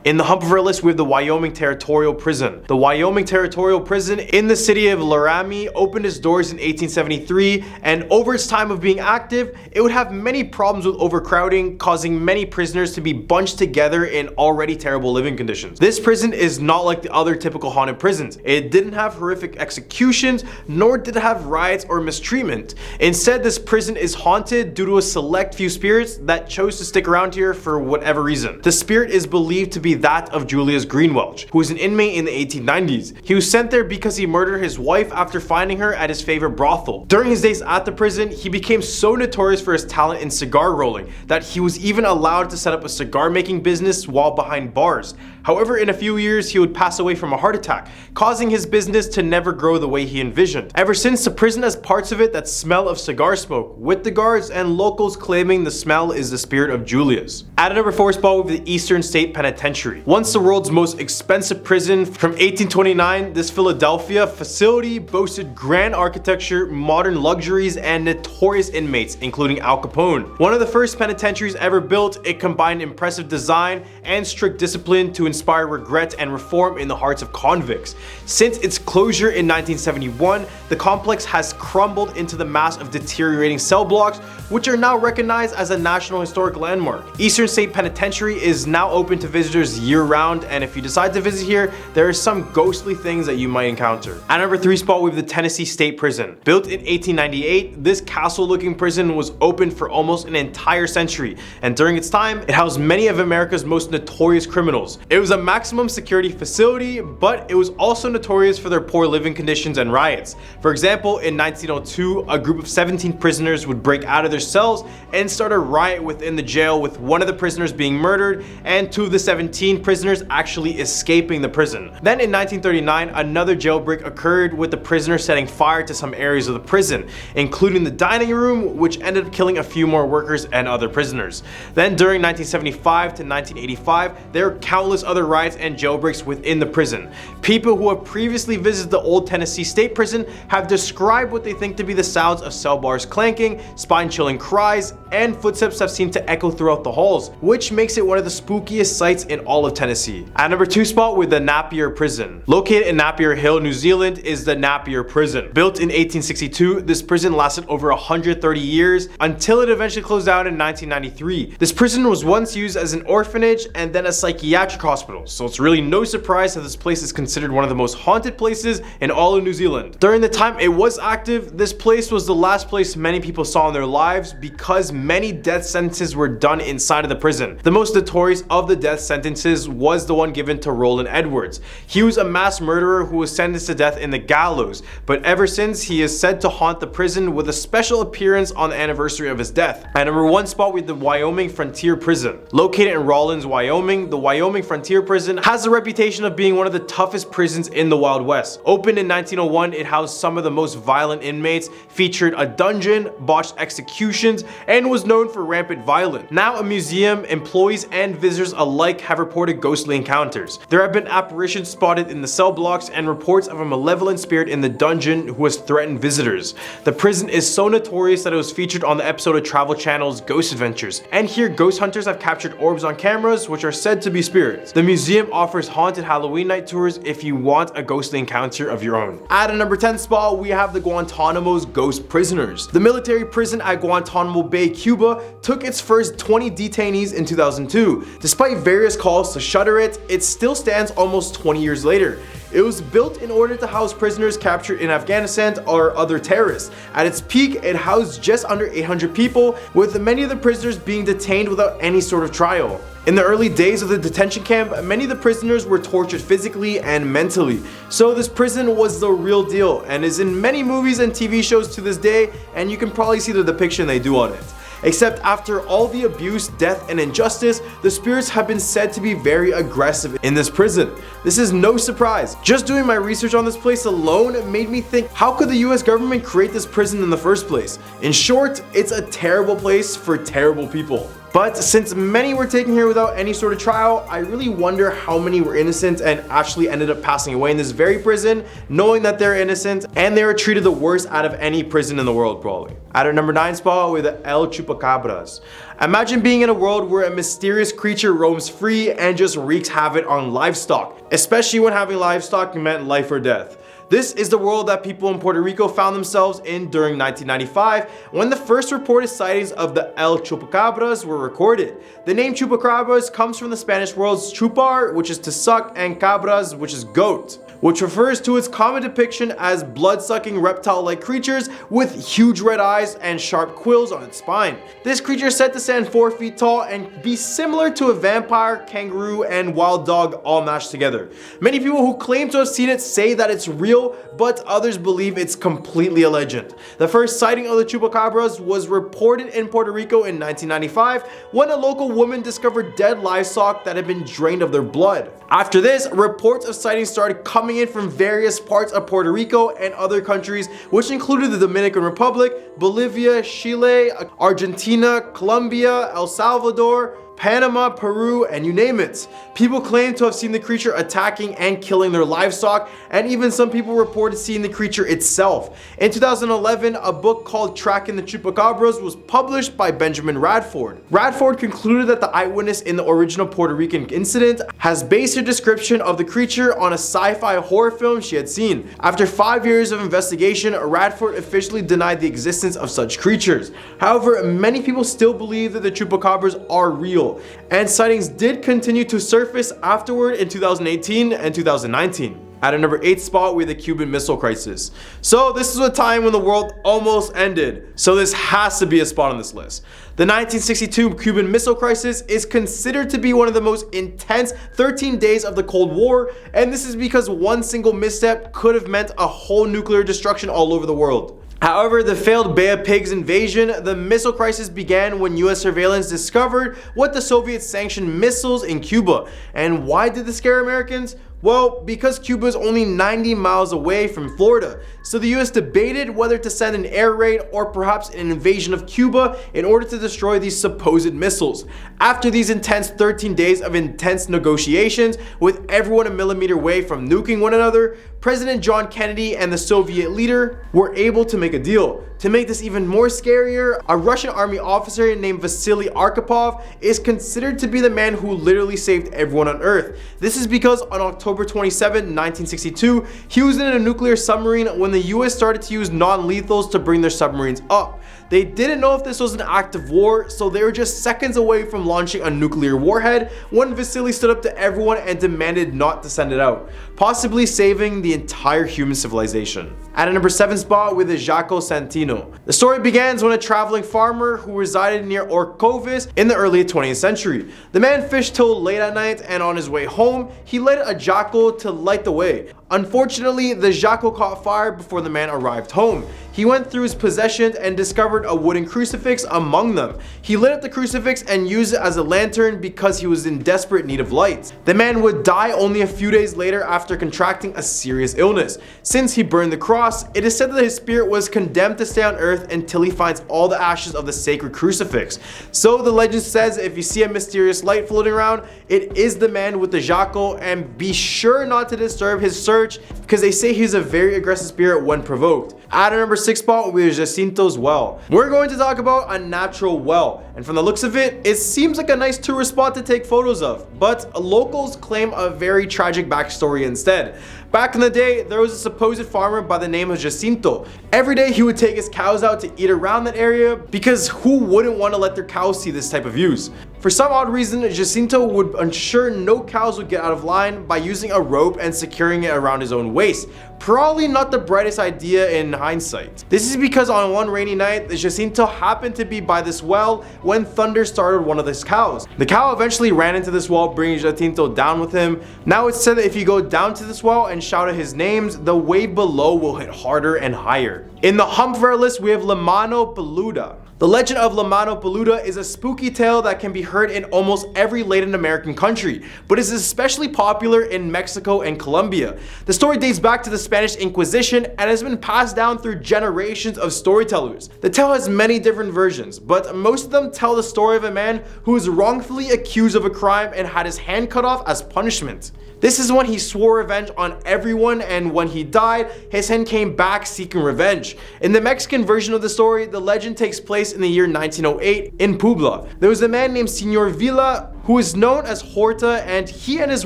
In the hump of our list, we have the Wyoming Territorial Prison. The Wyoming Territorial Prison in the city of Laramie opened its doors in 1873, and over its time of being active, it would have many problems with overcrowding, causing many prisoners to be bunched together in already terrible living conditions. This prison is not like the other typical haunted prisons. It didn't have horrific executions, nor did it have riots or mistreatment. Instead, this prison is haunted due to a select few spirits that chose to stick around here for whatever reason. The spirit is believed to be that of Julius Greenwelch, who was an inmate in the 1890s. He was sent there because he murdered his wife after finding her at his favorite brothel. During his days at the prison, he became so notorious for his talent in cigar rolling that he was even allowed to set up a cigar making business while behind bars. However, in a few years, he would pass away from a heart attack, causing his business to never grow the way he envisioned. Ever since, the prison has parts of it that smell of cigar smoke, with the guards and locals claiming the smell is the spirit of Julius. At number 4 spot, we have the Eastern State Penitentiary. Once the world's most expensive prison, from 1829, this Philadelphia facility boasted grand architecture, modern luxuries, and notorious inmates, including Al Capone. One of the first penitentiaries ever built, it combined impressive design and strict discipline to inspire regret and reform in the hearts of convicts. Since its closure in 1971, the complex has crumbled into the mass of deteriorating cell blocks, which are now recognized as a National Historic Landmark. Eastern State Penitentiary is now open to visitors year-round, and if you decide to visit here, there are some ghostly things that you might encounter. At number 3 spot, we have the Tennessee State Prison. Built in 1898, this castle-looking prison was open for almost an entire century, and during its time, it housed many of America's most notorious criminals. It was a maximum security facility, but it was also notorious for their poor living conditions and riots. For example, in 1902, a group of 17 prisoners would break out of their cells and start a riot within the jail, with one of the prisoners being murdered and 2 of the 17 prisoners actually escaping the prison. Then in 1939, another jailbreak occurred, with the prisoner setting fire to some areas of the prison, including the dining room, which ended up killing a few more workers and other prisoners. Then during 1975 to 1985, there were countless other riots and jailbreaks within the prison. People who have previously visited the old Tennessee State Prison have described what they think to be the sounds of cell bars clanking, spine-chilling cries, and footsteps have seemed to echo throughout the halls, which makes it one of the spookiest sights in all of Tennessee. At number 2 spot, with the Napier Prison. Located in Napier Hill, New Zealand, is the Napier Prison. Built in 1862, this prison lasted over 130 years until it eventually closed down in 1993. This prison was once used as an orphanage and then a psychiatric hospital, so it's really no surprise that this place is considered one of the most haunted places in all of New Zealand. During the time it was active, this place was the last place many people saw in their lives because many death sentences were done inside of the prison. The most notorious of the death sentences was the one given to Roland Edwards. He was a mass murderer who was sentenced to death in the gallows, but ever since, he is said to haunt the prison, with a special appearance on the anniversary of his death. At number 1 spot, with the Wyoming Frontier Prison. Located in Rawlins, Wyoming, the Wyoming Frontier Prison has a reputation of being one of the toughest prisons in the Wild West. Opened in 1901, it housed some of the most violent inmates, featured a dungeon, botched executions, and was known for rampant violence. Now a museum, employees and visitors alike have reported ghostly encounters. There have been apparitions spotted in the cell blocks and reports of a malevolent spirit in the dungeon who has threatened visitors. The prison is so notorious that it was featured on the episode of Travel Channel's Ghost Adventures, and here ghost hunters have captured orbs on cameras which are said to be spirits. The museum offers haunted Halloween night tours if you want a ghostly encounter of your own. At a number 10 spot, we have the Guantanamo's ghost prisoners. The military prison at Guantanamo Bay, Cuba took its first 20 detainees in 2002. Despite various calls to shutter it, it still stands almost 20 years later. It was built in order to house prisoners captured in Afghanistan or other terrorists. At its peak, it housed just under 800 people, with many of the prisoners being detained without any sort of trial. In the early days of the detention camp, many of the prisoners were tortured physically and mentally. So this prison was the real deal and is in many movies and TV shows to this day, and you can probably see the depiction they do on it. Except after all the abuse, death, and injustice, the spirits have been said to be very aggressive in this prison. This is no surprise. Just doing my research on this place alone made me think, how could the US government create this prison in the first place? In short, it's a terrible place for terrible people. But since many were taken here without any sort of trial, I really wonder how many were innocent and actually ended up passing away in this very prison, knowing that they're innocent, and they were treated the worst out of any prison in the world probably. At our number 9 spot, with the El Chupacabras. Imagine being in a world where a mysterious creature roams free and just wreaks havoc on livestock, especially when having livestock meant life or death. This is the world that people in Puerto Rico found themselves in during 1995, when the first reported sightings of the El Chupacabras were recorded. The name Chupacabras comes from the Spanish words chupar, which is to suck, and cabras, which is goat. which refers to its common depiction as blood-sucking reptile-like creatures with huge red eyes and sharp quills on its spine. This creature is said to stand 4 feet tall and be similar to a vampire, kangaroo, and wild dog all mashed together. Many people who claim to have seen it say that it's real, but others believe it's completely a legend. The first sighting of the chupacabras was reported in Puerto Rico in 1995 when a local woman discovered dead livestock that had been drained of their blood. After this, reports of sightings started coming in from various parts of Puerto Rico and other countries, which included the Dominican Republic, Bolivia, Chile, Argentina, Colombia, El Salvador, Panama, Peru, and you name it. People claim to have seen the creature attacking and killing their livestock, and even some people reported seeing the creature itself. In 2011, a book called Tracking the Chupacabras was published by Benjamin Radford. Radford concluded that the eyewitness in the original Puerto Rican incident has based her description of the creature on a sci-fi horror film she had seen. After 5 years of investigation, Radford officially denied the existence of such creatures. However, many people still believe that the chupacabras are real, and sightings did continue to surface afterward in 2018 and 2019. At a number 8 spot, we have the Cuban Missile Crisis. So this is a time when the world almost ended, so this has to be a spot on this list. The 1962 Cuban Missile Crisis is considered to be one of the most intense 13 days of the Cold War, and this is because one single misstep could have meant a whole nuclear destruction all over the world. However, the failed Bay of Pigs invasion, the missile crisis began when US surveillance discovered what the Soviets sanctioned missiles in Cuba. And why did this scare Americans? Well, because Cuba is only 90 miles away from Florida, so the US debated whether to send an air raid or perhaps an invasion of Cuba in order to destroy these supposed missiles. After these intense 13 days of intense negotiations, with everyone a millimeter away from nuking one another, President John Kennedy and the Soviet leader were able to make a deal. To make this even more scarier, a Russian army officer named Vasily Arkhipov is considered to be the man who literally saved everyone on Earth. This is because on October 27, 1962, he was in a nuclear submarine when the US started to use non-lethals to bring their submarines up. They didn't know if this was an act of war, so they were just seconds away from launching a nuclear warhead when Vasily stood up to everyone and demanded not to send it out, possibly saving the entire human civilization. At a number 7 spot with the Jaco Santino. The story begins when a traveling farmer who resided near Orcovis in the early 20th century. The man fished till late at night, and on his way home, he lit a jaco to light the way. Unfortunately, the jaco caught fire before the man arrived home. He went through his possessions and discovered a wooden crucifix among them. He lit up the crucifix and used it as a lantern because he was in desperate need of light. The man would die only a few days later after contracting a serious illness. Since he burned the cross, it is said that his spirit was condemned to stay on earth until he finds all the ashes of the sacred crucifix. So the legend says if you see a mysterious light floating around, it is the man with the jaco, and be sure not to disturb his search because they say he's a very aggressive spirit when provoked. At a number 6 spot, we have Jacinto's well. We're going to talk about a natural well, and from the looks of it, it seems like a nice tourist spot to take photos of, but locals claim a very tragic backstory instead. Back in the day, there was a supposed farmer by the name of Jacinto. Every day he would take his cows out to eat around that area because who wouldn't want to let their cows see this type of views? For some odd reason, Jacinto would ensure no cows would get out of line by using a rope and securing it around his own waist. Probably not the brightest idea in hindsight. This is because on one rainy night, Jacinto happened to be by this well when thunder startled one of his cows. The cow eventually ran into this well, bringing Jacinto down with him. Now it's said that if you go down to this well and shout out his names, the wave below will hit harder and higher. In the hump of our list, we have La Mano Peluda. The legend of La Mano Peluda is a spooky tale that can be heard in almost every Latin American country, but is especially popular in Mexico and Colombia. The story dates back to the Spanish Inquisition and has been passed down through generations of storytellers. The tale has many different versions, but most of them tell the story of a man who was wrongfully accused of a crime and had his hand cut off as punishment. This is when he swore revenge on everyone, and when he died, his hand came back seeking revenge. In the Mexican version of the story, the legend takes place in the year 1908 in Puebla. There was a man named Señor Villa who is known as Horta, and he and his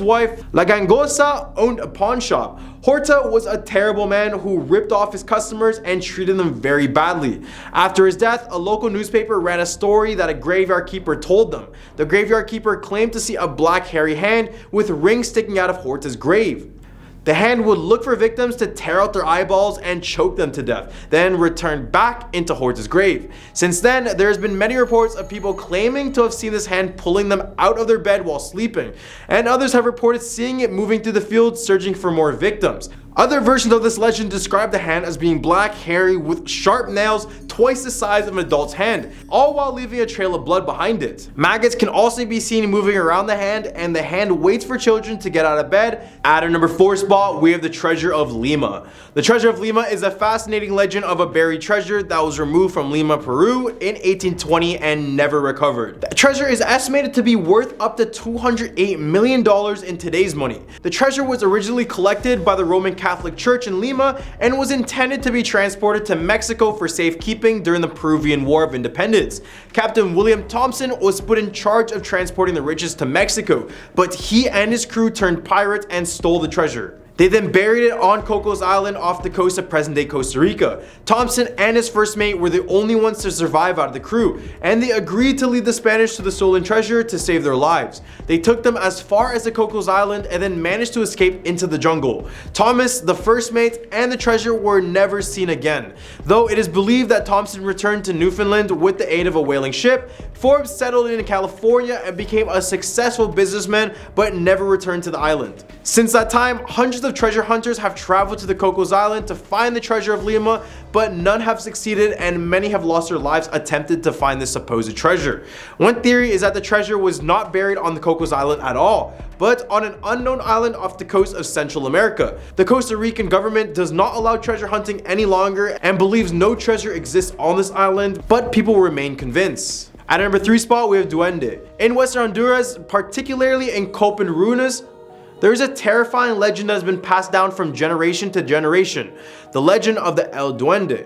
wife, La Gangosa, owned a pawn shop. Horta was a terrible man who ripped off his customers and treated them very badly. After his death, a local newspaper ran a story that a graveyard keeper told them. The graveyard keeper claimed to see a black hairy hand with rings sticking out of Horta's grave. The hand would look for victims to tear out their eyeballs and choke them to death, then return back into Hortz's grave. Since then, there has been many reports of people claiming to have seen this hand pulling them out of their bed while sleeping, and others have reported seeing it moving through the field searching for more victims. Other versions of this legend describe the hand as being black, hairy, with sharp nails twice the size of an adult's hand, all while leaving a trail of blood behind it. Maggots can also be seen moving around the hand, and the hand waits for children to get out of bed. At our number 4 spot, we have the Treasure of Lima. The Treasure of Lima is a fascinating legend of a buried treasure that was removed from Lima, Peru in 1820 and never recovered. The treasure is estimated to be worth up to $208 million in today's money. The treasure was originally collected by the Roman Catholic Church in Lima and was intended to be transported to Mexico for safekeeping during the Peruvian War of Independence. Captain William Thompson was put in charge of transporting the riches to Mexico, but he and his crew turned pirates and stole the treasure. They then buried it on Cocos Island off the coast of present-day Costa Rica. Thompson and his first mate were the only ones to survive out of the crew, and they agreed to lead the Spanish to the stolen treasure to save their lives. They took them as far as the Cocos Island and then managed to escape into the jungle. Thomas, the first mate, and the treasure were never seen again. Though it is believed that Thompson returned to Newfoundland with the aid of a whaling ship, Forbes settled in California and became a successful businessman, but never returned to the island. Since that time, hundreds of treasure hunters have traveled to the Cocos Island to find the Treasure of Lima, but none have succeeded and many have lost their lives attempted to find this supposed treasure. One theory is that the treasure was not buried on the Cocos Island at all, but on an unknown island off the coast of Central America. The Costa Rican government does not allow treasure hunting any longer and believes no treasure exists on this island, but people remain convinced. At our number 3 spot, we have Duende. In Western Honduras, particularly in Copan Ruinas, there is a terrifying legend that has been passed down from generation to generation, the legend of the El Duende,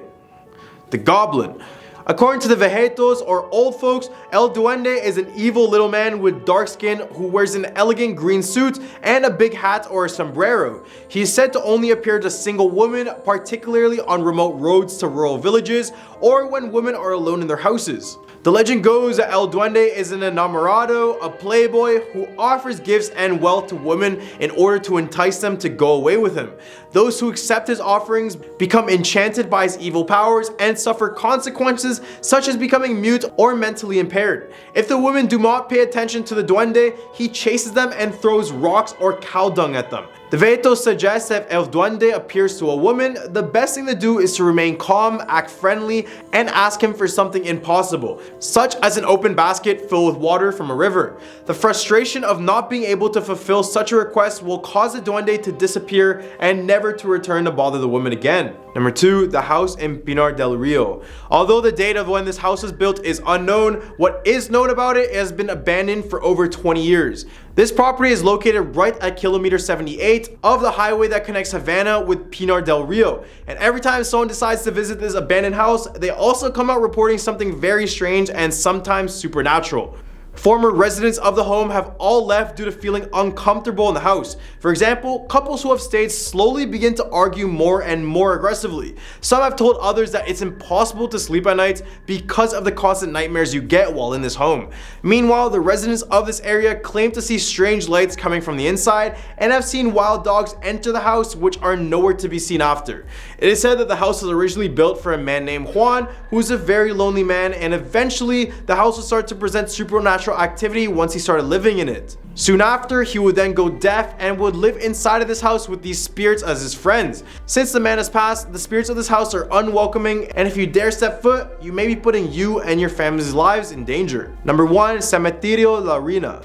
the Goblin. According to the Vejetos or old folks, El Duende is an evil little man with dark skin who wears an elegant green suit and a big hat or a sombrero. He is said to only appear to single women, particularly on remote roads to rural villages or when women are alone in their houses. The legend goes that El Duende is an enamorado, a playboy who offers gifts and wealth to women in order to entice them to go away with him. Those who accept his offerings become enchanted by his evil powers and suffer consequences such as becoming mute or mentally impaired. If the women do not pay attention to the Duende, he chases them and throws rocks or cow dung at them. The Vetos suggest that if El Duende appears to a woman, the best thing to do is to remain calm, act friendly, and ask him for something impossible, such as an open basket filled with water from a river. The frustration of not being able to fulfill such a request will cause the Duende to disappear and never to return to bother the woman again. Number 2, the house in Pinar del Rio. Although the date of when this house was built is unknown, what is known about it has been abandoned for over 20 years. This property is located right at kilometer 78 of the highway that connects Havana with Pinar del Rio. And every time someone decides to visit this abandoned house, they also come out reporting something very strange and sometimes supernatural. Former residents of the home have all left due to feeling uncomfortable in the house. For example, couples who have stayed slowly begin to argue more and more aggressively. Some have told others that it's impossible to sleep at night because of the constant nightmares you get while in this home. Meanwhile, the residents of this area claim to see strange lights coming from the inside and have seen wild dogs enter the house, which are nowhere to be seen after. It is said that the house was originally built for a man named Juan, who is a very lonely man, and eventually the house would start to present supernatural activity once he started living in it. Soon after, he would then go deaf and would live inside of this house with these spirits as his friends. Since the man has passed, the spirits of this house are unwelcoming, and if you dare step foot, you may be putting you and your family's lives in danger. Number 1, Cementerio La Reina.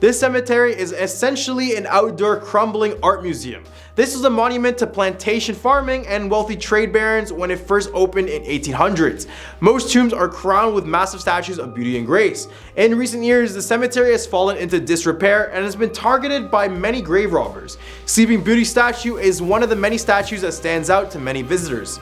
This cemetery is essentially an outdoor crumbling art museum. This was a monument to plantation farming and wealthy trade barons when it first opened in 1800s. Most tombs are crowned with massive statues of beauty and grace. In recent years, the cemetery has fallen into disrepair and has been targeted by many grave robbers. Sleeping Beauty statue is one of the many statues that stands out to many visitors.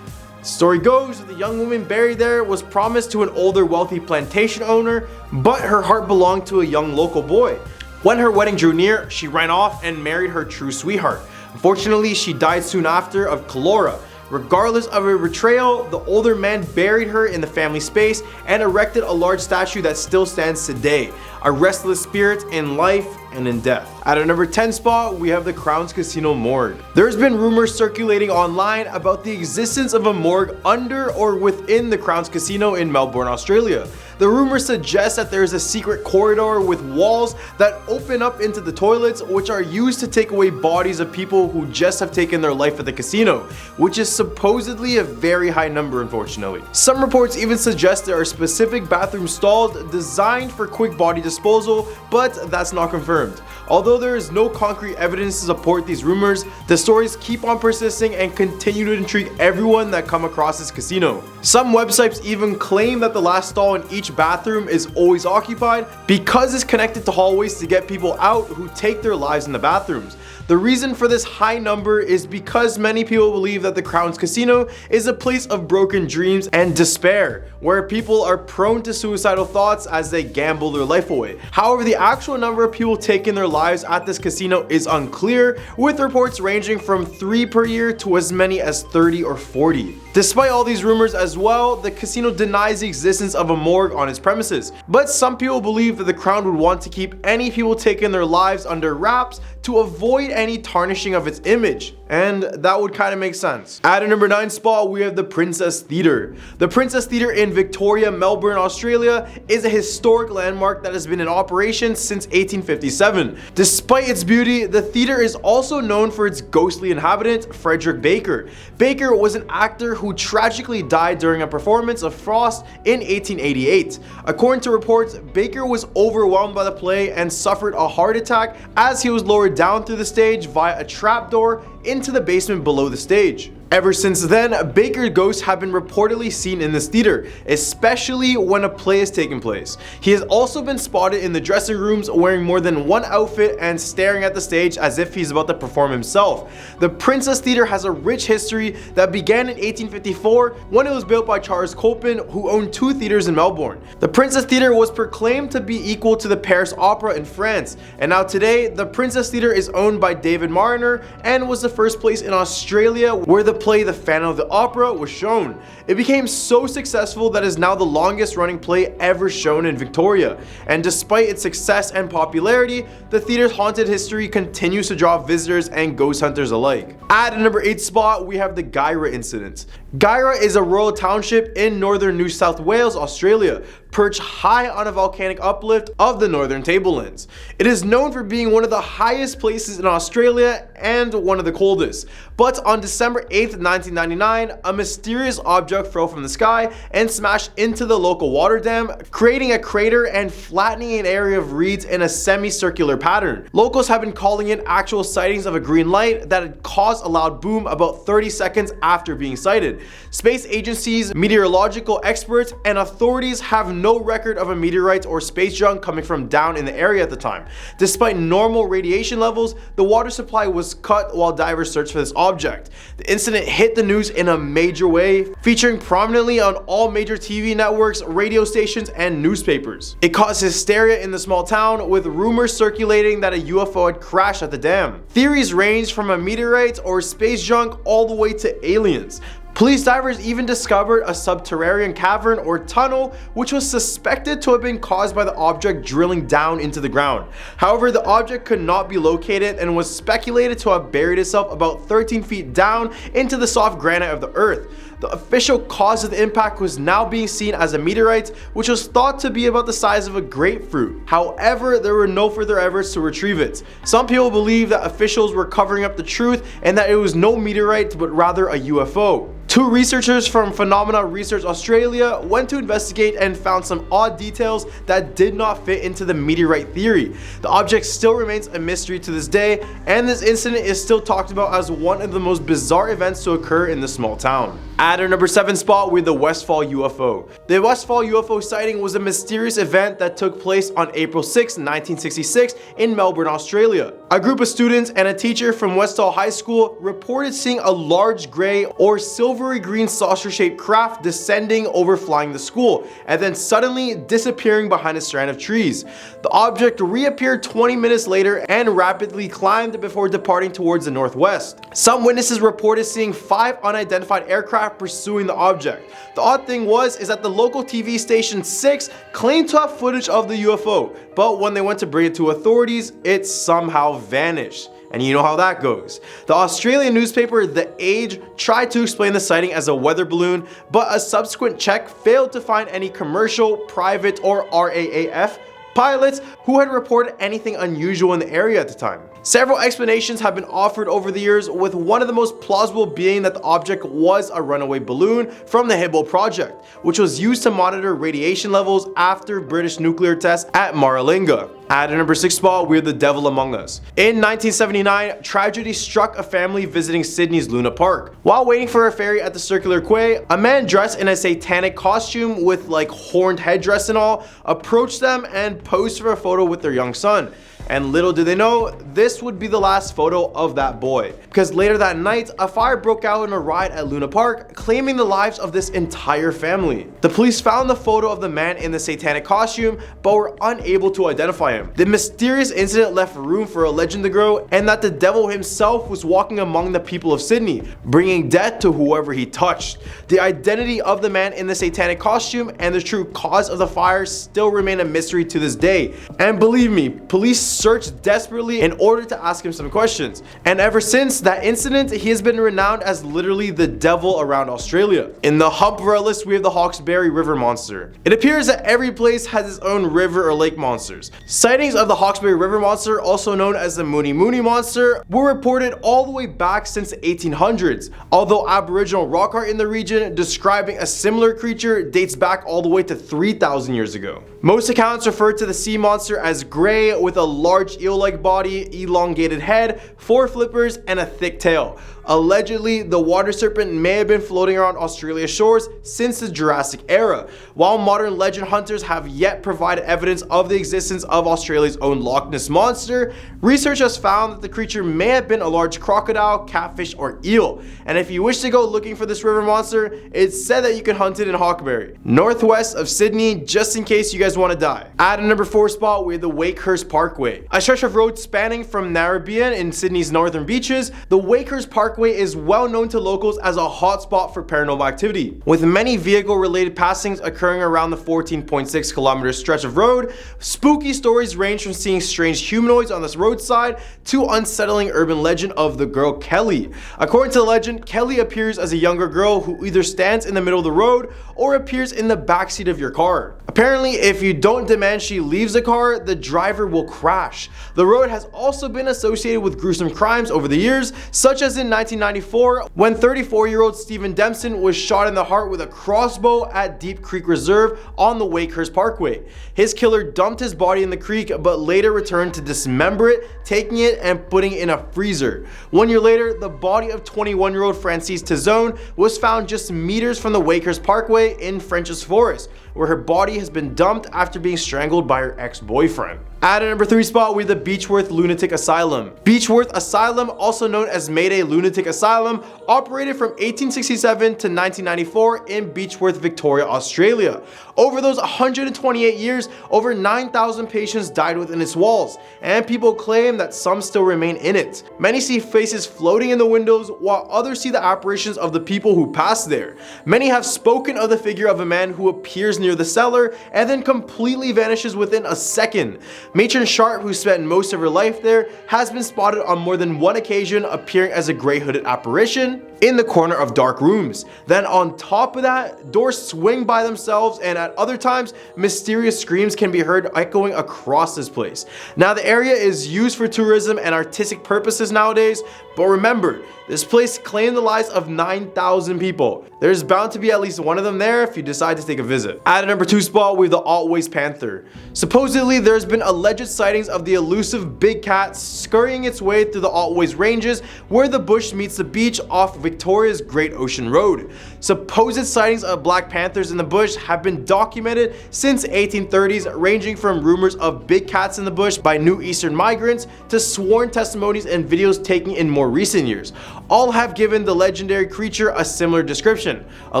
The story goes that the young woman buried there was promised to an older wealthy plantation owner, but her heart belonged to a young local boy. When her wedding drew near, she ran off and married her true sweetheart. Unfortunately, she died soon after of cholera. Regardless of her betrayal, the older man buried her in the family space and erected a large statue that still stands today, a restless spirit in life and in death. At our number 10 spot, we have the Crown's Casino morgue. There's been rumors circulating online about the existence of a morgue under or within the Crown's Casino in Melbourne, Australia. The rumors suggest that there is a secret corridor with walls that open up into the toilets, which are used to take away bodies of people who just have taken their life at the casino, which is supposedly a very high number, unfortunately. Some reports even suggest there are specific bathroom stalls designed for quick body disposal, but that's not confirmed. Although there is no concrete evidence to support these rumors, the stories keep on persisting and continue to intrigue everyone that come across this casino. Some websites even claim that the last stall in each bathroom is always occupied because it's connected to hallways to get people out who take their lives in the bathrooms. The reason for this high number is because many people believe that the Crown's Casino is a place of broken dreams and despair, where people are prone to suicidal thoughts as they gamble their life away. However, the actual number of people taking their lives at this casino is unclear, with reports ranging from 3 per year to as many as 30 or 40. Despite all these rumors as well, the casino denies the existence of a morgue on its premises, but some people believe that the Crown would want to keep any people taking their lives under wraps to avoid any tarnishing of its image, and that would kind of make sense. At a number 9 spot, we have the Princess Theatre. The Princess Theatre in Victoria, Melbourne, Australia is a historic landmark that has been in operation since 1857. Despite its beauty, the theatre is also known for its ghostly inhabitant, Frederick Baker. Baker was an actor who tragically died during a performance of Frost in 1888. According to reports, Baker was overwhelmed by the play and suffered a heart attack as he was lowered down through the stage via a trapdoor into the basement below the stage. Ever since then, Baker's ghosts have been reportedly seen in this theater, especially when a play is taking place. He has also been spotted in the dressing rooms wearing more than one outfit and staring at the stage as if he's about to perform himself. The Princess Theatre has a rich history that began in 1854 when it was built by Charles Copin, who owned 2 theaters in Melbourne. The Princess Theatre was proclaimed to be equal to the Paris Opera in France, and now today, the Princess Theatre is owned by David Mariner and was the first place in Australia where the play The Phantom of the Opera was shown. It became so successful that it is now the longest running play ever shown in Victoria, and despite its success and popularity, the theater's haunted history continues to draw visitors and ghost hunters alike. At a number 8 spot, we have the Guyra incident. Guyra is a rural township in northern New South Wales, Australia, perched high on a volcanic uplift of the northern tablelands. It is known for being one of the highest places in Australia and one of the coldest. But on December 8th, 1999, a mysterious object fell from the sky and smashed into the local water dam, creating a crater and flattening an area of reeds in a semicircular pattern. Locals have been calling in actual sightings of a green light that had caused a loud boom about 30 seconds after being sighted. Space agencies, meteorological experts, and authorities have no record of a meteorite or space junk coming from down in the area at the time. Despite normal radiation levels, the water supply was cut while divers searched for this object. The incident hit the news in a major way, featuring prominently on all major TV networks, radio stations, and newspapers. It caused hysteria in the small town, with rumors circulating that a UFO had crashed at the dam. Theories ranged from a meteorite or space junk all the way to aliens. Police divers even discovered a subterranean cavern or tunnel which was suspected to have been caused by the object drilling down into the ground. However, the object could not be located and was speculated to have buried itself about 13 feet down into the soft granite of the earth. The official cause of the impact was now being seen as a meteorite, which was thought to be about the size of a grapefruit. However, there were no further efforts to retrieve it. Some people believe that officials were covering up the truth and that it was no meteorite but rather a UFO. 2 researchers from Phenomena Research Australia went to investigate and found some odd details that did not fit into the meteorite theory. The object still remains a mystery to this day, and this incident is still talked about as one of the most bizarre events to occur in the small town. At our number 7 spot, we have the Westfall UFO. The Westfall UFO sighting was a mysterious event that took place on April 6, 1966 in Melbourne, Australia. A group of students and a teacher from Westfall High School reported seeing a large gray or silver silvery green saucer-shaped craft descending, overflying the school, and then suddenly disappearing behind a strand of trees. The object reappeared 20 minutes later and rapidly climbed before departing towards the northwest. Some witnesses reported seeing 5 unidentified aircraft pursuing the object. The odd thing is that the local TV station 6 claimed to have footage of the UFO, but when they went to bring it to authorities, it somehow vanished. And you know how that goes. The Australian newspaper The Age tried to explain the sighting as a weather balloon, but a subsequent check failed to find any commercial, private, or RAAF pilots who had reported anything unusual in the area at the time. Several explanations have been offered over the years, with one of the most plausible being that the object was a runaway balloon from the Hibble project, which was used to monitor radiation levels after British nuclear tests at Mar-a-Lago. At a number 6 spot, we have The Devil Among Us. In 1979, tragedy struck a family visiting Sydney's Luna Park. While waiting for a ferry at the Circular Quay, a man dressed in a satanic costume with like horned headdress and all approached them and posed for a photo with their young son. And little did they know, this would be the last photo of that boy. Because later that night, a fire broke out in a ride at Luna Park, claiming the lives of this entire family. The police found the photo of the man in the satanic costume, but were unable to identify him. The mysterious incident left room for a legend to grow, and that the devil himself was walking among the people of Sydney, bringing death to whoever he touched. The identity of the man in the satanic costume and the true cause of the fire still remain a mystery to this day. And believe me, police searched desperately in order to ask him some questions. And ever since that incident, he has been renowned as literally the devil around Australia. In the hump of our list, we have the Hawkesbury River Monster. It appears that every place has its own river or lake monsters. Sightings of the Hawkesbury River Monster, also known as the Mooney Mooney Monster, were reported all the way back since the 1800s, although Aboriginal rock art in the region describing a similar creature dates back all the way to 3,000 years ago. Most accounts refer to the sea monster as grey with a large eel-like body, elongated head, 4 flippers, and a thick tail. Allegedly, the water serpent may have been floating around Australia's shores since the Jurassic era. While modern legend hunters have yet provided evidence of the existence of Australia's own Loch Ness Monster, research has found that the creature may have been a large crocodile, catfish, or eel. And if you wish to go looking for this river monster, it's said that you can hunt it in Hawkesbury, northwest of Sydney, just in case you guys want to die. At a number 4 spot, we have the Wakehurst Parkway. A stretch of road spanning from Narrabeen in Sydney's northern beaches, the Wakehurst Parkway is well known to locals as a hotspot for paranormal activity, with many vehicle-related passings occurring around the 14.6 kilometer stretch of road. Spooky stories range from seeing strange humanoids on this roadside to unsettling urban legend of the girl Kelly. According to the legend, Kelly appears as a younger girl who either stands in the middle of the road or appears in the backseat of your car. Apparently, if you don't demand she leaves the car, the driver will crash. The road has also been associated with gruesome crimes over the years, such as in 1994 when 34-year-old Stephen Dempson was shot in the heart with a crossbow at Deep Creek Reserve on the Wakehurst Parkway. His killer dumped his body in the creek but later returned to dismember it, taking it and putting it in a freezer. 1 year later, the body of 21-year-old Francis Tizone was found just meters from the Wakehurst Parkway in French's Forest, where her body has been dumped after being strangled by her ex-boyfriend. At a number 3 spot, we have the Beechworth Lunatic Asylum. Beechworth Asylum, also known as Mayday Lunatic Asylum, operated from 1867 to 1994 in Beechworth, Victoria, Australia. Over those 128 years, over 9,000 patients died within its walls, and people claim that some still remain in it. Many see faces floating in the windows, while others see the apparitions of the people who passed there. Many have spoken of the figure of a man who appears near the cellar and then completely vanishes within a second. Matron Sharp, who spent most of her life there, has been spotted on more than one occasion appearing as a grey hooded apparition in the corner of dark rooms. Then on top of that, doors swing by themselves, and at other times, mysterious screams can be heard echoing across this place. Now, the area is used for tourism and artistic purposes nowadays, but remember, this place claimed the lives of 9,000 people. There's bound to be at least one of them there if you decide to take a visit. At a number 2 spot, we have the Altways Panther. Supposedly, there's been alleged sightings of the elusive big cat scurrying its way through the Altways ranges, where the bush meets the beach off Victoria's Great Ocean Road. Supposed sightings of black panthers in the bush have been documented since 1830s, ranging from rumors of big cats in the bush by New Eastern migrants to sworn testimonies and videos taken in more recent years. All have given the legendary creature a similar description: a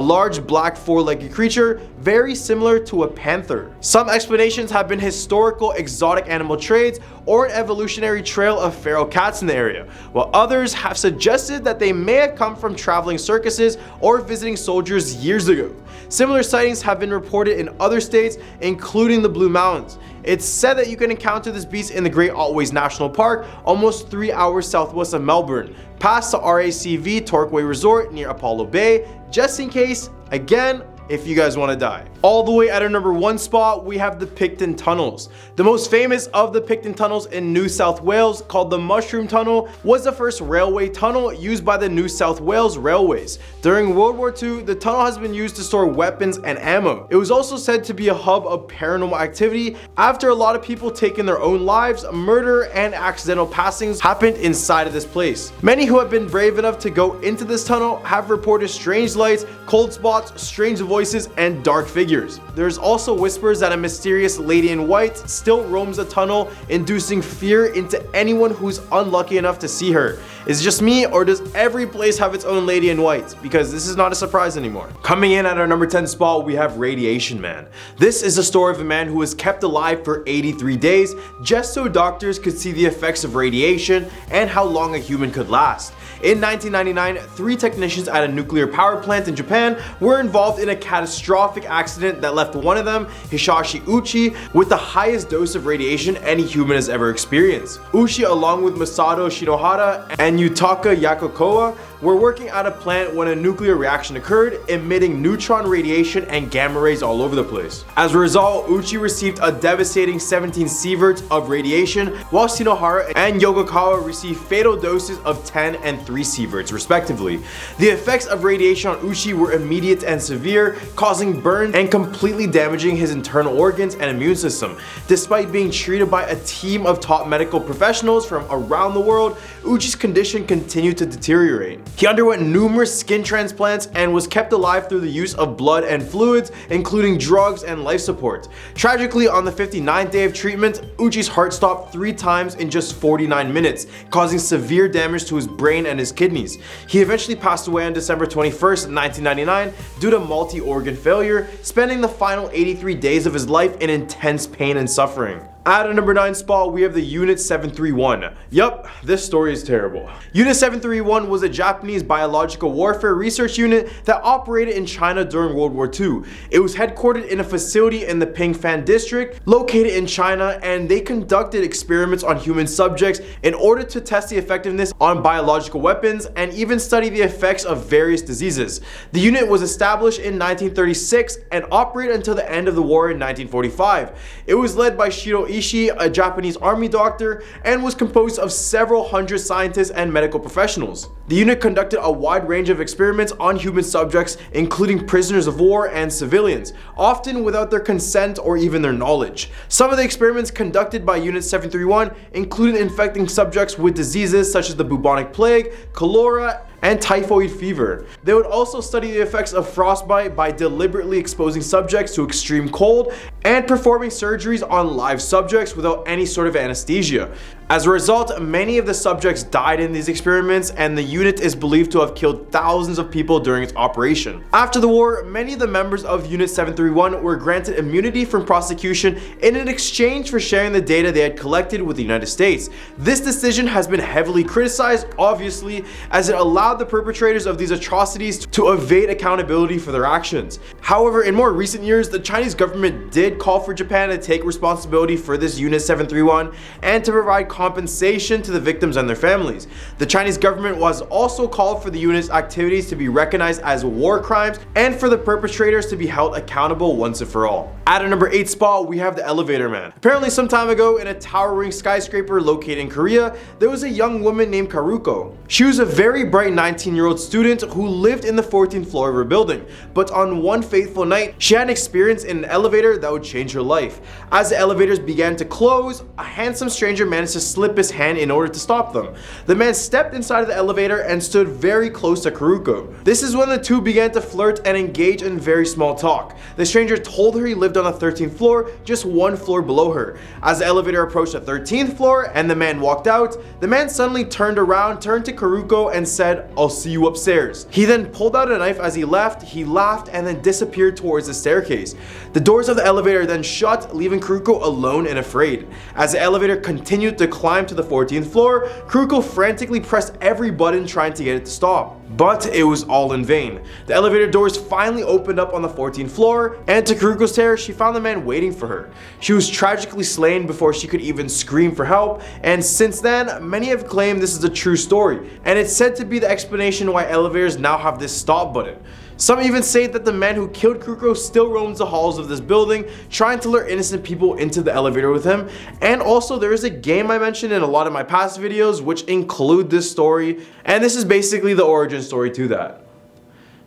large black four-legged creature very similar to a panther. Some explanations have been historical exotic animal trades or an evolutionary trail of feral cats in the area, while others have suggested that they may have come from traveling circuses or visiting soldiers years ago. Similar sightings have been reported in other states, including the Blue Mountains. It's said that you can encounter this beast in the Great Otways National Park, almost 3 hours southwest of Melbourne, past the RACV Torquay Resort near Apollo Bay, just in case, again, if you guys want to die. All the way at our number 1 spot, we have the Picton Tunnels. The most famous of the Picton Tunnels in New South Wales, called the Mushroom Tunnel, was the first railway tunnel used by the New South Wales Railways. During World War II, the tunnel has been used to store weapons and ammo. It was also said to be a hub of paranormal activity after a lot of people taking their own lives, murder, and accidental passings happened inside of this place. Many who have been brave enough to go into this tunnel have reported strange lights, cold spots, strange voices, and dark figures. There's also whispers that a mysterious lady in white still roams the tunnel, inducing fear into anyone who's unlucky enough to see her. Is it just me, or does every place have its own lady in white? Because this is not a surprise anymore. Coming in at our number 10 spot, we have Radiation Man. This is the story of a man who was kept alive for 83 days just so doctors could see the effects of radiation and how long a human could last. In 1999, 3 technicians at a nuclear power plant in Japan were involved in a catastrophic accident that left one of them, Hisashi Uchi, with the highest dose of radiation any human has ever experienced. Uchi, along with Masato Shinohara and Yutaka Yakokoa, were working at a plant when a nuclear reaction occurred, emitting neutron radiation and gamma rays all over the place. As a result, Uchi received a devastating 17 sieverts of radiation, while Shinohara and Yokokawa received fatal doses of 10 and 3 sieverts respectively. The effects of radiation on Uchi were immediate and severe, causing burns and completely damaging his internal organs and immune system. Despite being treated by a team of top medical professionals from around the world, Uchi's condition continued to deteriorate. He underwent numerous skin transplants and was kept alive through the use of blood and fluids, including drugs and life support. Tragically, on the 59th day of treatment, Uchi's heart stopped 3 times in just 49 minutes, causing severe damage to his brain and his kidneys. He eventually passed away on December 21st, 1999 due to multi-organ failure, spending the final 83 days of his life in intense pain and suffering. At a number 9 spot, we have the Unit 731. Yup, this story is terrible. Unit 731 was a Japanese biological warfare research unit that operated in China during World War II. It was headquartered in a facility in the Pingfan district, located in China, and they conducted experiments on human subjects in order to test the effectiveness on biological weapons and even study the effects of various diseases. The unit was established in 1936 and operated until the end of the war in 1945. It was led by Shiro Ishii, a Japanese army doctor, and was composed of several hundred scientists and medical professionals. The unit conducted a wide range of experiments on human subjects, including prisoners of war and civilians, often without their consent or even their knowledge. Some of the experiments conducted by Unit 731 included infecting subjects with diseases such as the bubonic plague, cholera, and typhoid fever. They would also study the effects of frostbite by deliberately exposing subjects to extreme cold and performing surgeries on live subjects without any sort of anesthesia. As a result, many of the subjects died in these experiments, and the unit is believed to have killed thousands of people during its operation. After the war, many of the members of Unit 731 were granted immunity from prosecution in an exchange for sharing the data they had collected with the United States. This decision has been heavily criticized, obviously, as it allowed the perpetrators of these atrocities to evade accountability for their actions. However, in more recent years, the Chinese government did call for Japan to take responsibility for this Unit 731 and to provide compensation to the victims and their families. The Chinese government was also called for the unit's activities to be recognized as war crimes and for the perpetrators to be held accountable once and for all. At a number 8 spot, we have the Elevator Man. Apparently some time ago, in a towering skyscraper located in Korea, there was a young woman named Karuko. She was a very bright 19-year-old student who lived in the 14th floor of her building, but on one fateful night, she had an experience in an elevator that would change her life. As the elevators began to close, a handsome stranger managed to slip his hand in order to stop them. The man stepped inside of the elevator and stood very close to Karuko. This is when the two began to flirt and engage in very small talk. The stranger told her he lived on the 13th floor, just one floor below her. As the elevator approached the 13th floor and the man walked out, the man suddenly turned around, turned to Karuko and said, "I'll see you upstairs." He then pulled out a knife as he left, he laughed and then disappeared towards the staircase. The doors of the elevator then shut, leaving Karuko alone and afraid. As the elevator continued to climb to the 14th floor, Karuko frantically pressed every button trying to get it to stop. But it was all in vain. The elevator doors finally opened up on the 14th floor, and to Karuko's terror, she found the man waiting for her. She was tragically slain before she could even scream for help, and since then, many have claimed this is a true story, and it's said to be the explanation why elevators now have this stop button. Some even say that the man who killed Karuko still roams the halls of this building, trying to lure innocent people into the elevator with him. And also there is a game I mentioned in a lot of my past videos which include this story, and this is basically the origin story to that.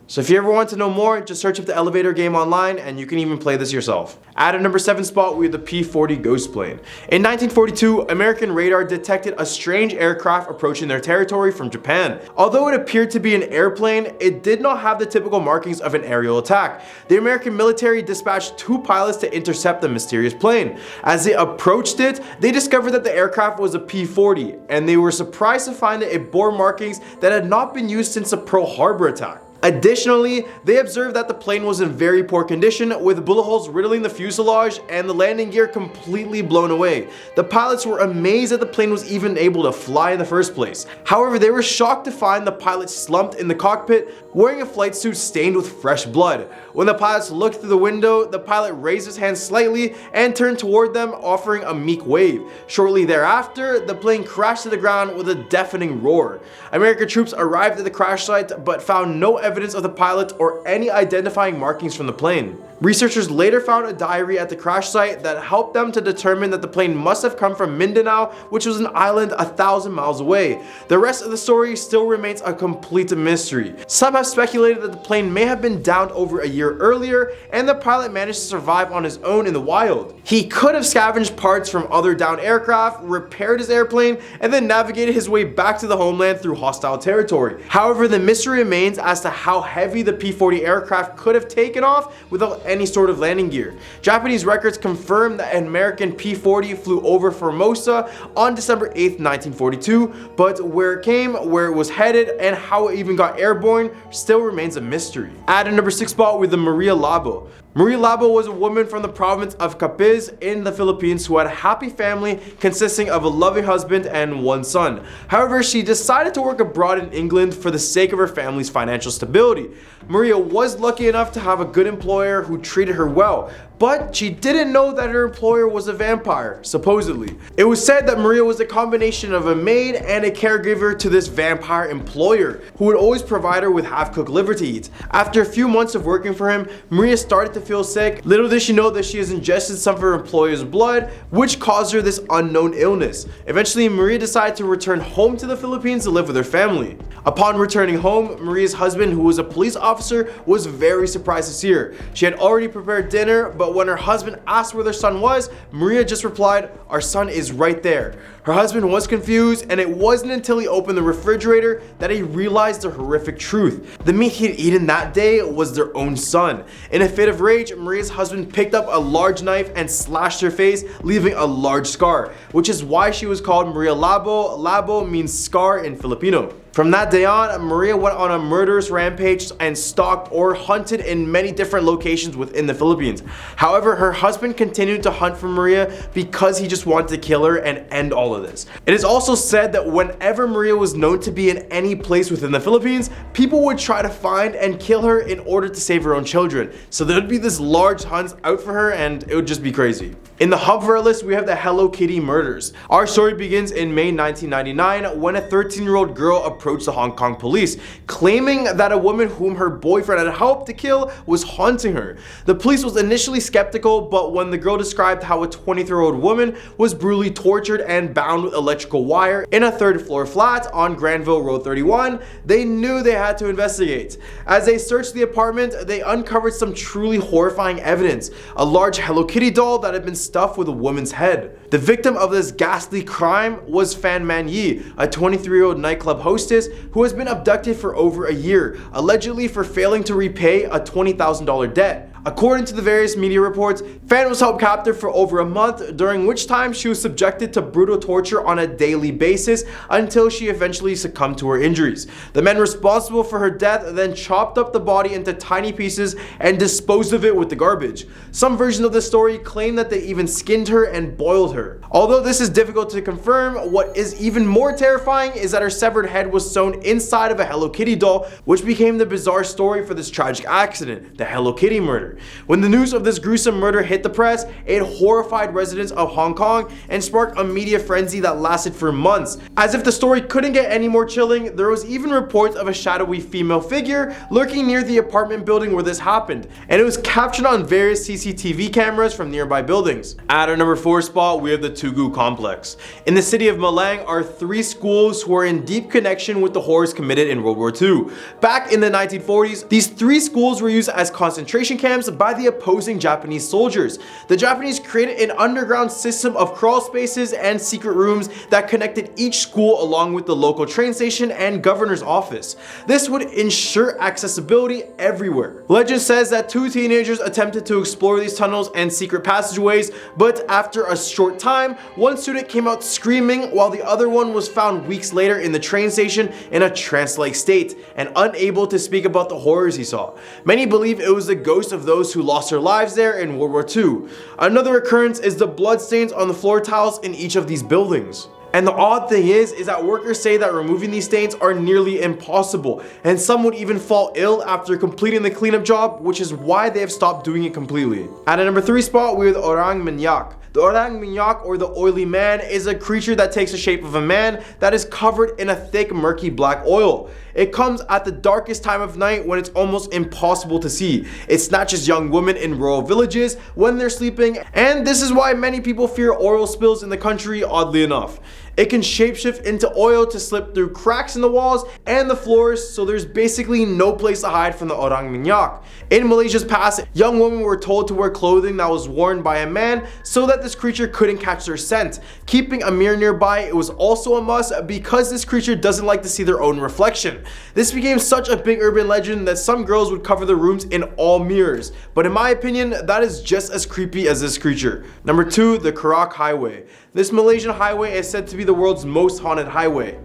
So if you ever want to know more, just search up the elevator game online and you can even play this yourself. At a number 7 spot, we have the P-40 ghost plane. In 1942, American radar detected a strange aircraft approaching their territory from Japan. Although it appeared to be an airplane, it did not have the typical markings of an aerial attack. The American military dispatched 2 pilots to intercept the mysterious plane. As they approached it, they discovered that the aircraft was a P-40, and they were surprised to find that it bore markings that had not been used since the Pearl Harbor attack. Additionally, they observed that the plane was in very poor condition, with bullet holes riddling the fuselage and the landing gear completely blown away. The pilots were amazed that the plane was even able to fly in the first place. However, they were shocked to find the pilot slumped in the cockpit, wearing a flight suit stained with fresh blood. When the pilots looked through the window, the pilot raised his hand slightly and turned toward them, offering a meek wave. Shortly thereafter, the plane crashed to the ground with a deafening roar. American troops arrived at the crash site but found no evidence of the pilot or any identifying markings from the plane. Researchers later found a diary at the crash site that helped them to determine that the plane must have come from Mindanao, which was an island 1,000 miles away. The rest of the story still remains a complete mystery. Some have speculated that the plane may have been downed over a year earlier and the pilot managed to survive on his own in the wild. He could have scavenged parts from other downed aircraft, repaired his airplane, and then navigated his way back to the homeland through hostile territory. However, the mystery remains as to how heavy the P-40 aircraft could have taken off without any sort of landing gear. Japanese records confirm that an American P-40 flew over Formosa on December 8th, 1942, but where it came, where it was headed, and how it even got airborne still remains a mystery. At a number 6 spot with the Maria Labo. Maria Labo was a woman from the province of Capiz in the Philippines who had a happy family consisting of a loving husband and 1 son. However, she decided to work abroad in England for the sake of her family's financial stability. Maria was lucky enough to have a good employer who treated her well, but she didn't know that her employer was a vampire, supposedly. It was said that Maria was a combination of a maid and a caregiver to this vampire employer, who would always provide her with half-cooked liver to eat. After a few months of working for him, Maria started to feel sick. Little did she know that she has ingested some of her employer's blood, which caused her this unknown illness. Eventually, Maria decided to return home to the Philippines to live with her family. Upon returning home, Maria's husband, who was a police officer, was very surprised to see her. She had already prepared dinner, but when her husband asked where their son was, Maria just replied, "Our son is right there." Her husband was confused, and it wasn't until he opened the refrigerator that he realized the horrific truth. The meat he had eaten that day was their own son. In a fit of rage, Maria's husband picked up a large knife and slashed her face, leaving a large scar, which is why she was called Maria Labo. Labo means scar in Filipino. From that day on, Maria went on a murderous rampage and stalked or hunted in many different locations within the Philippines. However, her husband continued to hunt for Maria because he just wanted to kill her and end all of this. It is also said that whenever Maria was known to be in any place within the Philippines, people would try to find and kill her in order to save her own children. So there would be this large hunt out for her and it would just be crazy. In the hub of our list, we have the Hello Kitty murders. Our story begins in May 1999 when a 13-year-old girl approached the Hong Kong police, claiming that a woman whom her boyfriend had helped to kill was haunting her. The police was initially skeptical, but when the girl described how a 23-year-old woman was brutally tortured and bound with electrical wire in a 3rd floor flat on Granville Road 31, they knew they had to investigate. As they searched the apartment, they uncovered some truly horrifying evidence. A large Hello Kitty doll that had been stuffed with a woman's head. The victim of this ghastly crime was Fan Man Yi, a 23-year-old nightclub hostess who has been abducted for over a year, allegedly for failing to repay a $20,000 debt. According to the various media reports, Fan was held captive for over a month, during which time she was subjected to brutal torture on a daily basis until she eventually succumbed to her injuries. The men responsible for her death then chopped up the body into tiny pieces and disposed of it with the garbage. Some versions of the story claim that they even skinned her and boiled her. Although this is difficult to confirm, what is even more terrifying is that her severed head was sewn inside of a Hello Kitty doll, which became the bizarre story for this tragic accident, the Hello Kitty murder. When the news of this gruesome murder hit the press, it horrified residents of Hong Kong and sparked a media frenzy that lasted for months. As if the story couldn't get any more chilling, there was even reports of a shadowy female figure lurking near the apartment building where this happened, and it was captured on various CCTV cameras from nearby buildings. At our number 4 spot, we have the Tugu complex. In the city of Malang are 3 schools who are in deep connection with the horrors committed in World War II. Back in the 1940s, these 3 schools were used as concentration camps by the opposing Japanese soldiers. The Japanese created an underground system of crawl spaces and secret rooms that connected each school along with the local train station and governor's office. This would ensure accessibility everywhere. Legend says that 2 teenagers attempted to explore these tunnels and secret passageways, but after a short time, one student came out screaming while the other one was found weeks later in the train station in a trance-like state and unable to speak about the horrors he saw. Many believe it was the ghost of those who lost their lives there in World War II. Another occurrence is the bloodstains on the floor tiles in each of these buildings. And the odd thing is that workers say that removing these stains are nearly impossible, and some would even fall ill after completing the cleanup job, which is why they have stopped doing it completely. At a number 3 spot, we have the Orang Minyak. The Orang Minyak, or the Oily Man, is a creature that takes the shape of a man that is covered in a thick, murky black oil. It comes at the darkest time of night when it's almost impossible to see. It snatches young women in rural villages when they're sleeping, and this is why many people fear oil spills in the country, oddly enough. It can shapeshift into oil to slip through cracks in the walls and the floors, so there's basically no place to hide from the Orang Minyak. In Malaysia's past, young women were told to wear clothing that was worn by a man so that this creature couldn't catch their scent. Keeping a mirror nearby, it was also a must because this creature doesn't like to see their own reflection. This became such a big urban legend that some girls would cover their rooms in all mirrors, but in my opinion, that is just as creepy as this creature. Number 2, the Karak Highway. This Malaysian highway is said to be the world's most haunted highway.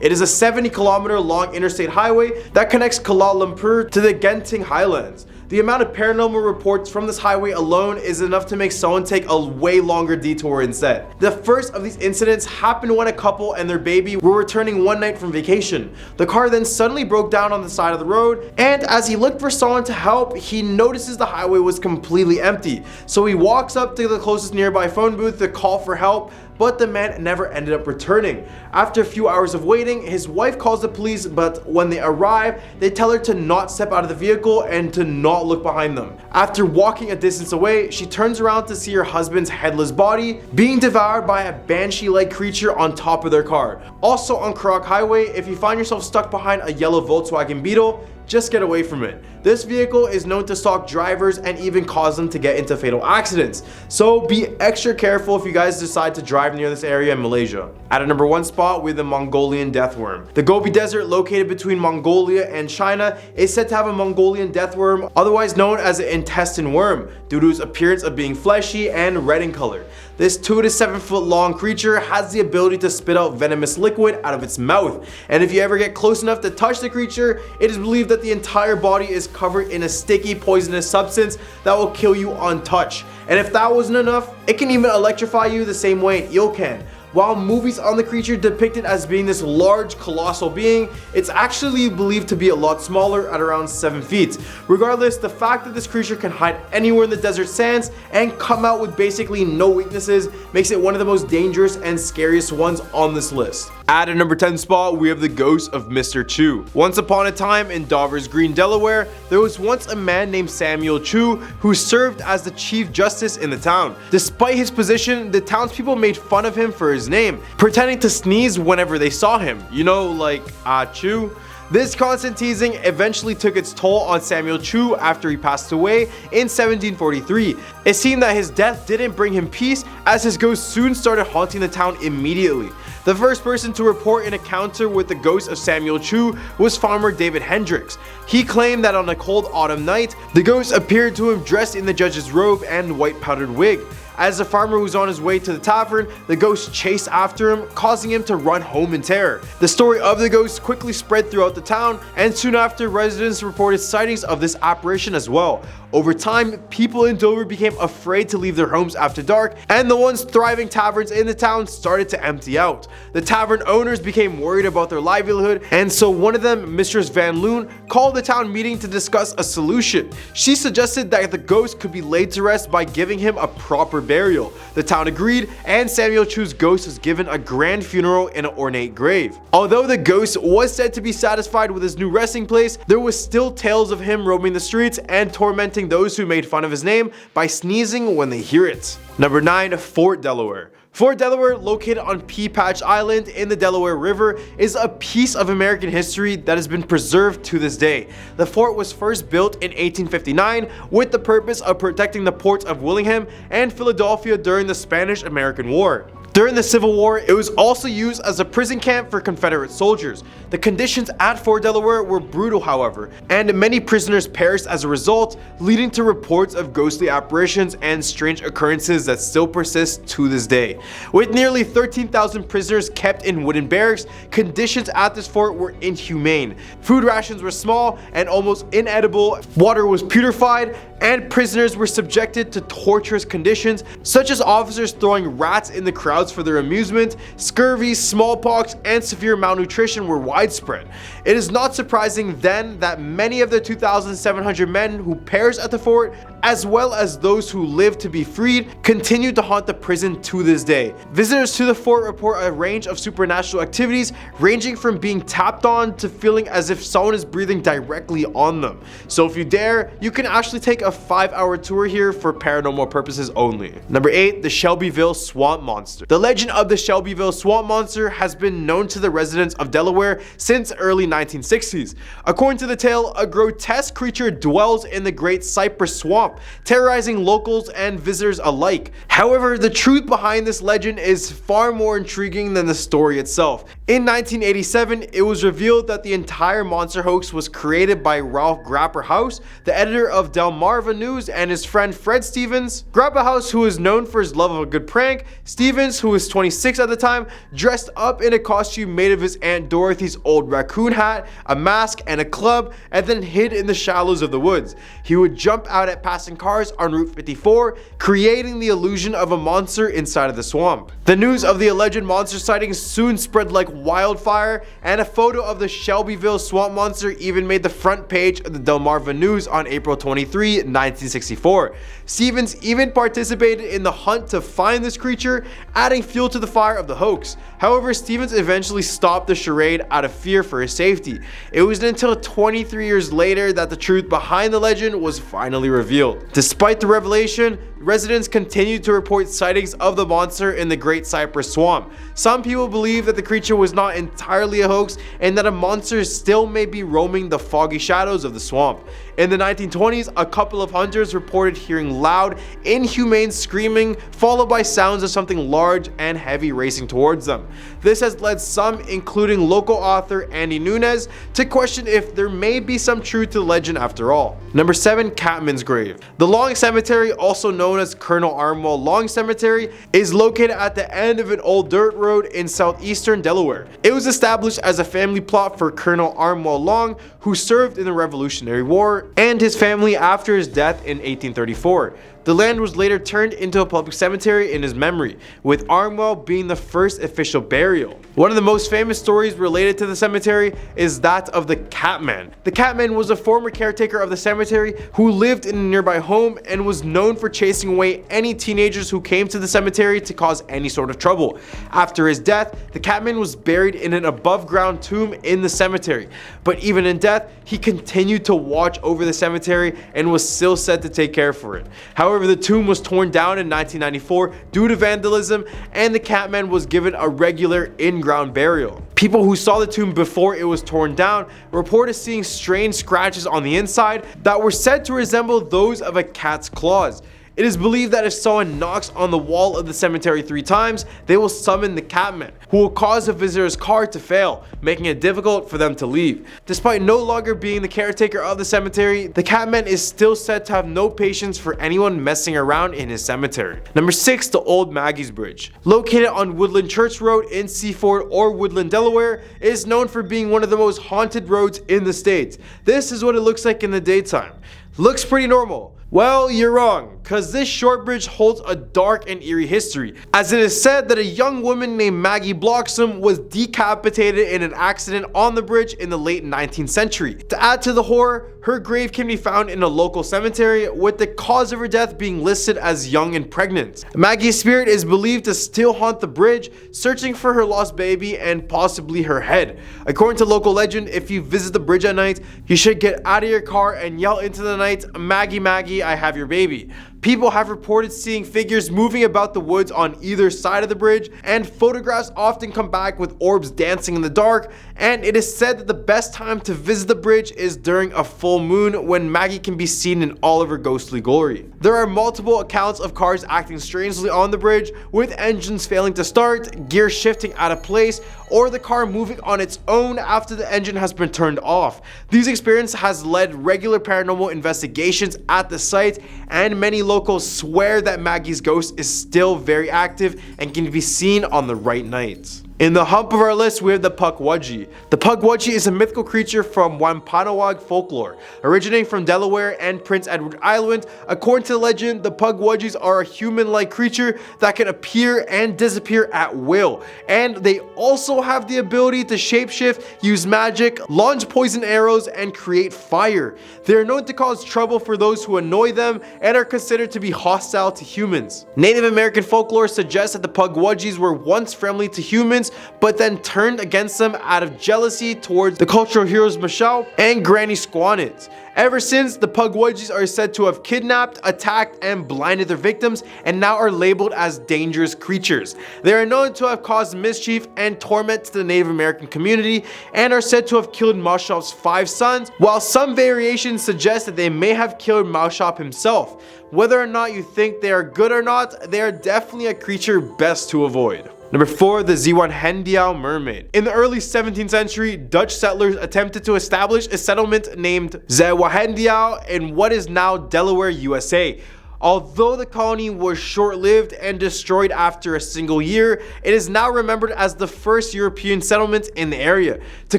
It is a 70-kilometer long interstate highway that connects Kuala Lumpur to the Genting Highlands. The amount of paranormal reports from this highway alone is enough to make someone take a way longer detour instead. The first of these incidents happened when a couple and their baby were returning one night from vacation. The car then suddenly broke down on the side of the road, and as he looked for someone to help, he notices the highway was completely empty. So he walks up to the closest nearby phone booth to call for help, but the man never ended up returning. After a few hours of waiting, his wife calls the police, but when they arrive, they tell her to not step out of the vehicle and to not look behind them. After walking a distance away, she turns around to see her husband's headless body being devoured by a banshee-like creature on top of their car. Also on Karak Highway, if you find yourself stuck behind a yellow Volkswagen Beetle, just get away from it. This vehicle is known to stalk drivers and even cause them to get into fatal accidents. So be extra careful if you guys decide to drive near this area in Malaysia. At a number 1 spot, we have the Mongolian deathworm. The Gobi Desert, located between Mongolia and China, is said to have a Mongolian deathworm, otherwise known as an intestine worm, due to its appearance of being fleshy and red in color. This 2 to 7 foot long creature has the ability to spit out venomous liquid out of its mouth, and if you ever get close enough to touch the creature, it is believed that the entire body is covered in a sticky, poisonous substance that will kill you on touch. And if that wasn't enough, it can even electrify you the same way an eel can. While movies on the creature depict it as being this large, colossal being, it's actually believed to be a lot smaller at around 7 feet. Regardless, the fact that this creature can hide anywhere in the desert sands and come out with basically no weaknesses makes it one of the most dangerous and scariest ones on this list. At a number 10 spot, we have the ghost of Mr. Chu. Once upon a time in Dover's Green, Delaware, there was once a man named Samuel Chu who served as the chief justice in the town. Despite his position, the townspeople made fun of him for his name, pretending to sneeze whenever they saw him. You know, like, achoo. This constant teasing eventually took its toll on Samuel Chu after he passed away in 1743. It seemed that his death didn't bring him peace, as his ghost soon started haunting the town immediately. The first person to report an encounter with the ghost of Samuel Chu was farmer David Hendricks. He claimed that on a cold autumn night, the ghost appeared to him dressed in the judge's robe and white powdered wig. As the farmer was on his way to the tavern, the ghost chased after him, causing him to run home in terror. The story of the ghost quickly spread throughout the town, and soon after, residents reported sightings of this apparition as well. Over time, people in Dover became afraid to leave their homes after dark, and the once thriving taverns in the town started to empty out. The tavern owners became worried about their livelihood, and so one of them, Mistress Van Loon, called the town meeting to discuss a solution. She suggested that the ghost could be laid to rest by giving him a proper burial. The town agreed, and Samuel Chu's ghost was given a grand funeral in an ornate grave. Although the ghost was said to be satisfied with his new resting place, there was still tales of him roaming the streets and tormenting those who made fun of his name by sneezing when they hear it. Number 9. Fort Delaware. Fort Delaware, located on Pea Patch Island in the Delaware River, is a piece of American history that has been preserved to this day. The fort was first built in 1859 with the purpose of protecting the ports of Willingham and Philadelphia during the Spanish-American War. During the Civil War, it was also used as a prison camp for Confederate soldiers. The conditions at Fort Delaware were brutal, however, and many prisoners perished as a result, leading to reports of ghostly apparitions and strange occurrences that still persist to this day. With nearly 13,000 prisoners kept in wooden barracks, conditions at this fort were inhumane. Food rations were small and almost inedible, water was putrefied, and prisoners were subjected to torturous conditions, such as officers throwing rats in the crowds for their amusement. Scurvy, smallpox, and severe malnutrition were widespread. It is not surprising then that many of the 2,700 men who perished at the fort, as well as those who lived to be freed, continued to haunt the prison to this day. Visitors to the fort report a range of supernatural activities, ranging from being tapped on to feeling as if someone is breathing directly on them. So if you dare, you can actually take a 5-hour tour here for paranormal purposes only. Number 8. The Shelbyville Swamp Monster. The legend of the Shelbyville Swamp Monster has been known to the residents of Delaware since early 1960s. According to the tale, a grotesque creature dwells in the Great Cypress Swamp, terrorizing locals and visitors alike. However, the truth behind this legend is far more intriguing than the story itself. In 1987, it was revealed that the entire monster hoax was created by Ralph Grapperhaus, the editor of Delmarva News, and his friend Fred Stevens. Grapperhaus, who is known for his love of a good prank, Stevens, who was 26 at the time, dressed up in a costume made of his Aunt Dorothy's old raccoon hat, a mask, and a club, and then hid in the shallows of the woods. He would jump out at passing cars on Route 54, creating the illusion of a monster inside of the swamp. The news of the alleged monster sightings soon spread like wildfire, and a photo of the Shelbyville Swamp Monster even made the front page of the Delmarva News on April 23, 1964. Stevens even participated in the hunt to find this creature, adding fuel to the fire of the hoax. However, Stevens eventually stopped the charade out of fear for his safety. It wasn't until 23 years later that the truth behind the legend was finally revealed. Despite the revelation, residents continued to report sightings of the monster in the Great Cypress Swamp. Some people believe that the creature was not entirely a hoax and that a monster still may be roaming the foggy shadows of the swamp. In the 1920s, a couple of hunters reported hearing loud, inhumane screaming, followed by sounds of something large and heavy racing towards them. This has led some, including local author Andy Nunes, to question if there may be some truth to the legend after all. Number 7. Catman's Grave. The Long Cemetery, also known as Colonel Armwell Long Cemetery, is located at the end of an old dirt road in southeastern Delaware. It was established as a family plot for Colonel Armwell Long, who served in the Revolutionary War, and his family after his death in 1834. The land was later turned into a public cemetery in his memory, with Armwell being the first official burial. One of the most famous stories related to the cemetery is that of the Catman. The Catman was a former caretaker of the cemetery who lived in a nearby home and was known for chasing away any teenagers who came to the cemetery to cause any sort of trouble. After his death, the Catman was buried in an above-ground tomb in the cemetery. But even in death, death, he continued to watch over the cemetery and was still said to take care for it. However, the tomb was torn down in 1994 due to vandalism, and the Catman was given a regular in-ground burial. People who saw the tomb before it was torn down reported seeing strange scratches on the inside that were said to resemble those of a cat's claws. It is believed that if someone knocks on the wall of the cemetery 3 times, they will summon the Catman, who will cause a visitor's car to fail, making it difficult for them to leave. Despite no longer being the caretaker of the cemetery, the Catman is still said to have no patience for anyone messing around in his cemetery. Number 6, the Old Maggie's Bridge. Located on Woodland Church Road in Seaford or Woodland, Delaware, it is known for being one of the most haunted roads in the States. This is what it looks like in the daytime. Looks pretty normal. Well, you're wrong, cause this short bridge holds a dark and eerie history, as it is said that a young woman named Maggie Bloxam was decapitated in an accident on the bridge in the late 19th century. To add to the horror, her grave can be found in a local cemetery, with the cause of her death being listed as young and pregnant. Maggie's spirit is believed to still haunt the bridge, searching for her lost baby and possibly her head. According to local legend, if you visit the bridge at night, you should get out of your car and yell into the night, "Maggie, Maggie, I have your baby." People have reported seeing figures moving about the woods on either side of the bridge, and photographs often come back with orbs dancing in the dark, and it is said that the best time to visit the bridge is during a full moon, when Maggie can be seen in all of her ghostly glory. There are multiple accounts of cars acting strangely on the bridge, with engines failing to start, gears shifting out of place, or the car moving on its own after the engine has been turned off. These experiences has led regular paranormal investigations at the site, and many locals swear that Maggie's ghost is still very active and can be seen on the right nights. In the hump of our list, we have the Pukwudgie. The Pukwudgie is a mythical creature from Wampanoag folklore, originating from Delaware and Prince Edward Island. According to the legend, the Pukwudgies are a human-like creature that can appear and disappear at will, and they also have the ability to shapeshift, use magic, launch poison arrows, and create fire. They are known to cause trouble for those who annoy them and are considered to be hostile to humans. Native American folklore suggests that the Pukwudgies were once friendly to humans, but then turned against them out of jealousy towards the cultural heroes Michelle and Granny Squanit. Ever since, the Pukwudgies are said to have kidnapped, attacked, and blinded their victims, and now are labeled as dangerous creatures. They are known to have caused mischief and torment to the Native American community, and are said to have killed Maushop's 5 sons, while some variations suggest that they may have killed Maushop himself. Whether or not you think they are good or not, they are definitely a creature best to avoid. Number 4, the Zeewanhendiao mermaid. In the early 17th century, Dutch settlers attempted to establish a settlement named Zeewanhendiao in what is now Delaware, USA. Although the colony was short-lived and destroyed after a single year, it is now remembered as the first European settlement in the area. To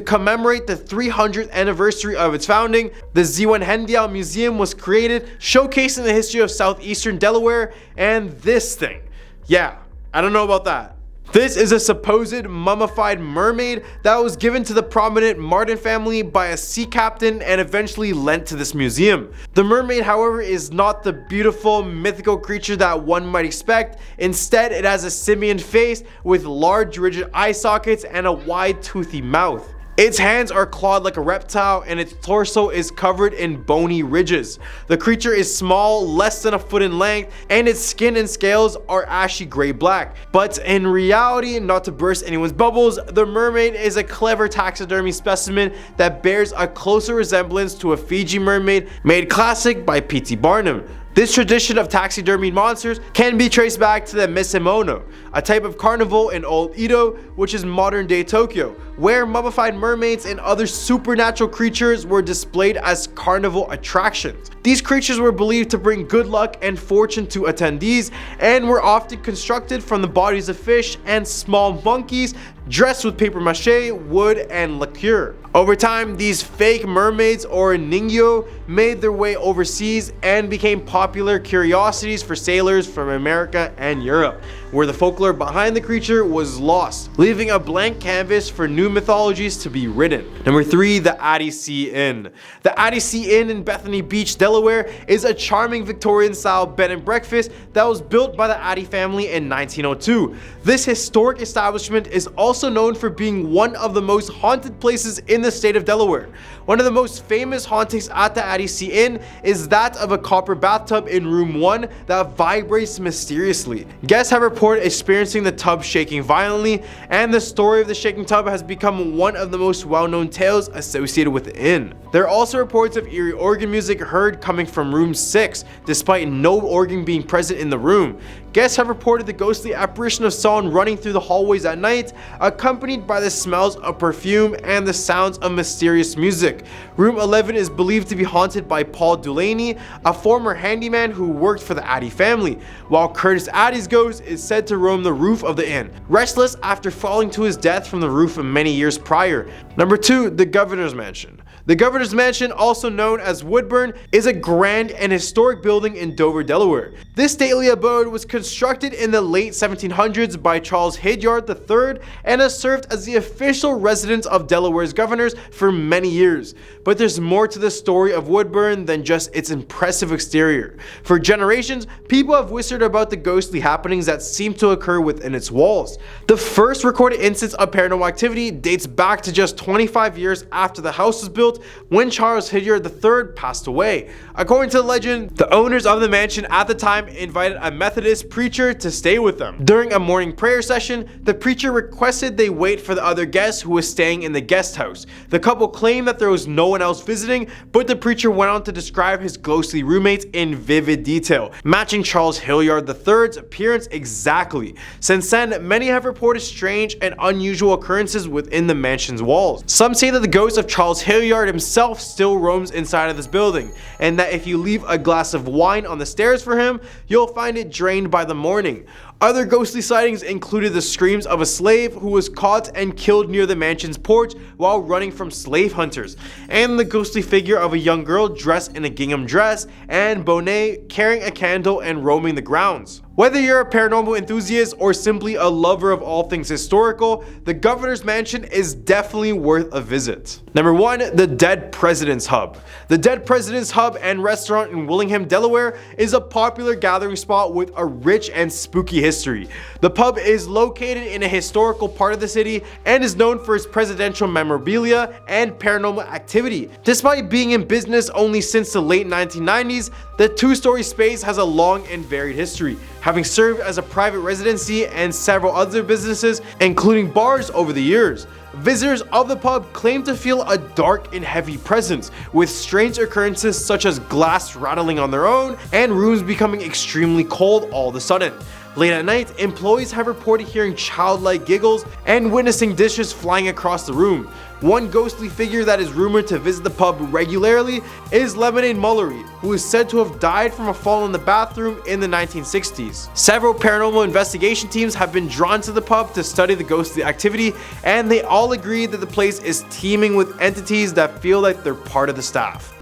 commemorate the 300th anniversary of its founding, the Zeewanhendiao Museum was created, showcasing the history of southeastern Delaware. And this thing, yeah, I don't know about that. This is a supposed mummified mermaid that was given to the prominent Martin family by a sea captain and eventually lent to this museum. The mermaid, however, is not the beautiful mythical creature that one might expect. Instead, it has a simian face with large rigid eye sockets and a wide toothy mouth. Its hands are clawed like a reptile, and its torso is covered in bony ridges. The creature is small, less than a foot in length, and its skin and scales are ashy gray-black. But in reality, not to burst anyone's bubbles, the mermaid is a clever taxidermy specimen that bears a closer resemblance to a Fiji mermaid made classic by P.T. Barnum. This tradition of taxidermy monsters can be traced back to the Misemono, a type of carnival in Old Edo, which is modern-day Tokyo, where mummified mermaids and other supernatural creatures were displayed as carnival attractions. These creatures were believed to bring good luck and fortune to attendees, and were often constructed from the bodies of fish and small monkeys dressed with paper mache, wood, and lacquer. Over time, these fake mermaids, or ningyo, made their way overseas and became popular curiosities for sailors from America and Europe, where the folklore behind the creature was lost, leaving a blank canvas for new mythologies to be written. Number 3, the Addie C Inn. The Addie C Inn in Bethany Beach, Delaware is a charming Victorian-style bed and breakfast that was built by the Addie family in 1902. This historic establishment is also known for being one of the most haunted places in the state of Delaware. One of the most famous hauntings at the Addie Inn is that of a copper bathtub in room 1 that vibrates mysteriously. Guests have reported experiencing the tub shaking violently, and the story of the shaking tub has become one of the most well-known tales associated with the inn. There are also reports of eerie organ music heard coming from room 6, despite no organ being present in the room. Guests have reported the ghostly apparition of someone running through the hallways at night, accompanied by the smells of perfume and the sounds of mysterious music. Room 11 is believed to be haunted by Paul Dulaney, a former handyman who worked for the Addy family, while Curtis Addy's ghost is said to roam the roof of the inn, restless after falling to his death from the roof many years prior. Number 2, the Governor's Mansion. The Governor's Mansion, also known as Woodburn, is a grand and historic building in Dover, Delaware. This stately abode was constructed in the late 1700s by Charles Hildyard III and has served as the official residence of Delaware's governors for many years. But there's more to the story of Woodburn than just its impressive exterior. For generations, people have whispered about the ghostly happenings that seem to occur within its walls. The first recorded instance of paranormal activity dates back to just 25 years after the house was built, when Charles Hildyard III passed away. According to the legend, the owners of the mansion at the time invited a Methodist preacher to stay with them. During a morning prayer session, the preacher requested they wait for the other guests who was staying in the guest house. The couple claimed that there was no one else visiting, but the preacher went on to describe his ghostly roommates in vivid detail, matching Charles Hildyard III's appearance exactly. Since then, many have reported strange and unusual occurrences within the mansion's walls. Some say that the ghost of Charles Hildyard himself still roams inside of this building, and that if you leave a glass of wine on the stairs for him, you'll find it drained by the morning. Other ghostly sightings included the screams of a slave who was caught and killed near the mansion's porch while running from slave hunters, and the ghostly figure of a young girl dressed in a gingham dress and bonnet carrying a candle and roaming the grounds. Whether you're a paranormal enthusiast or simply a lover of all things historical, the Governor's Mansion is definitely worth a visit. Number 1, the Dead President's Hub. The Dead President's Hub and Restaurant in Willingham, Delaware is a popular gathering spot with a rich and spooky history. The pub is located in a historical part of the city and is known for its presidential memorabilia and paranormal activity. Despite being in business only since the late 1990s, the two-story space has a long and varied history, having served as a private residency and several other businesses, including bars, over the years. Visitors of the pub claim to feel a dark and heavy presence, with strange occurrences such as glass rattling on their own and rooms becoming extremely cold all of a sudden. Late at night, employees have reported hearing childlike giggles and witnessing dishes flying across the room. One ghostly figure that is rumored to visit the pub regularly is Lemonade Mullery, who is said to have died from a fall in the bathroom in the 1960s. Several paranormal investigation teams have been drawn to the pub to study the ghostly activity, and they all agree that the place is teeming with entities that feel like they're part of the staff.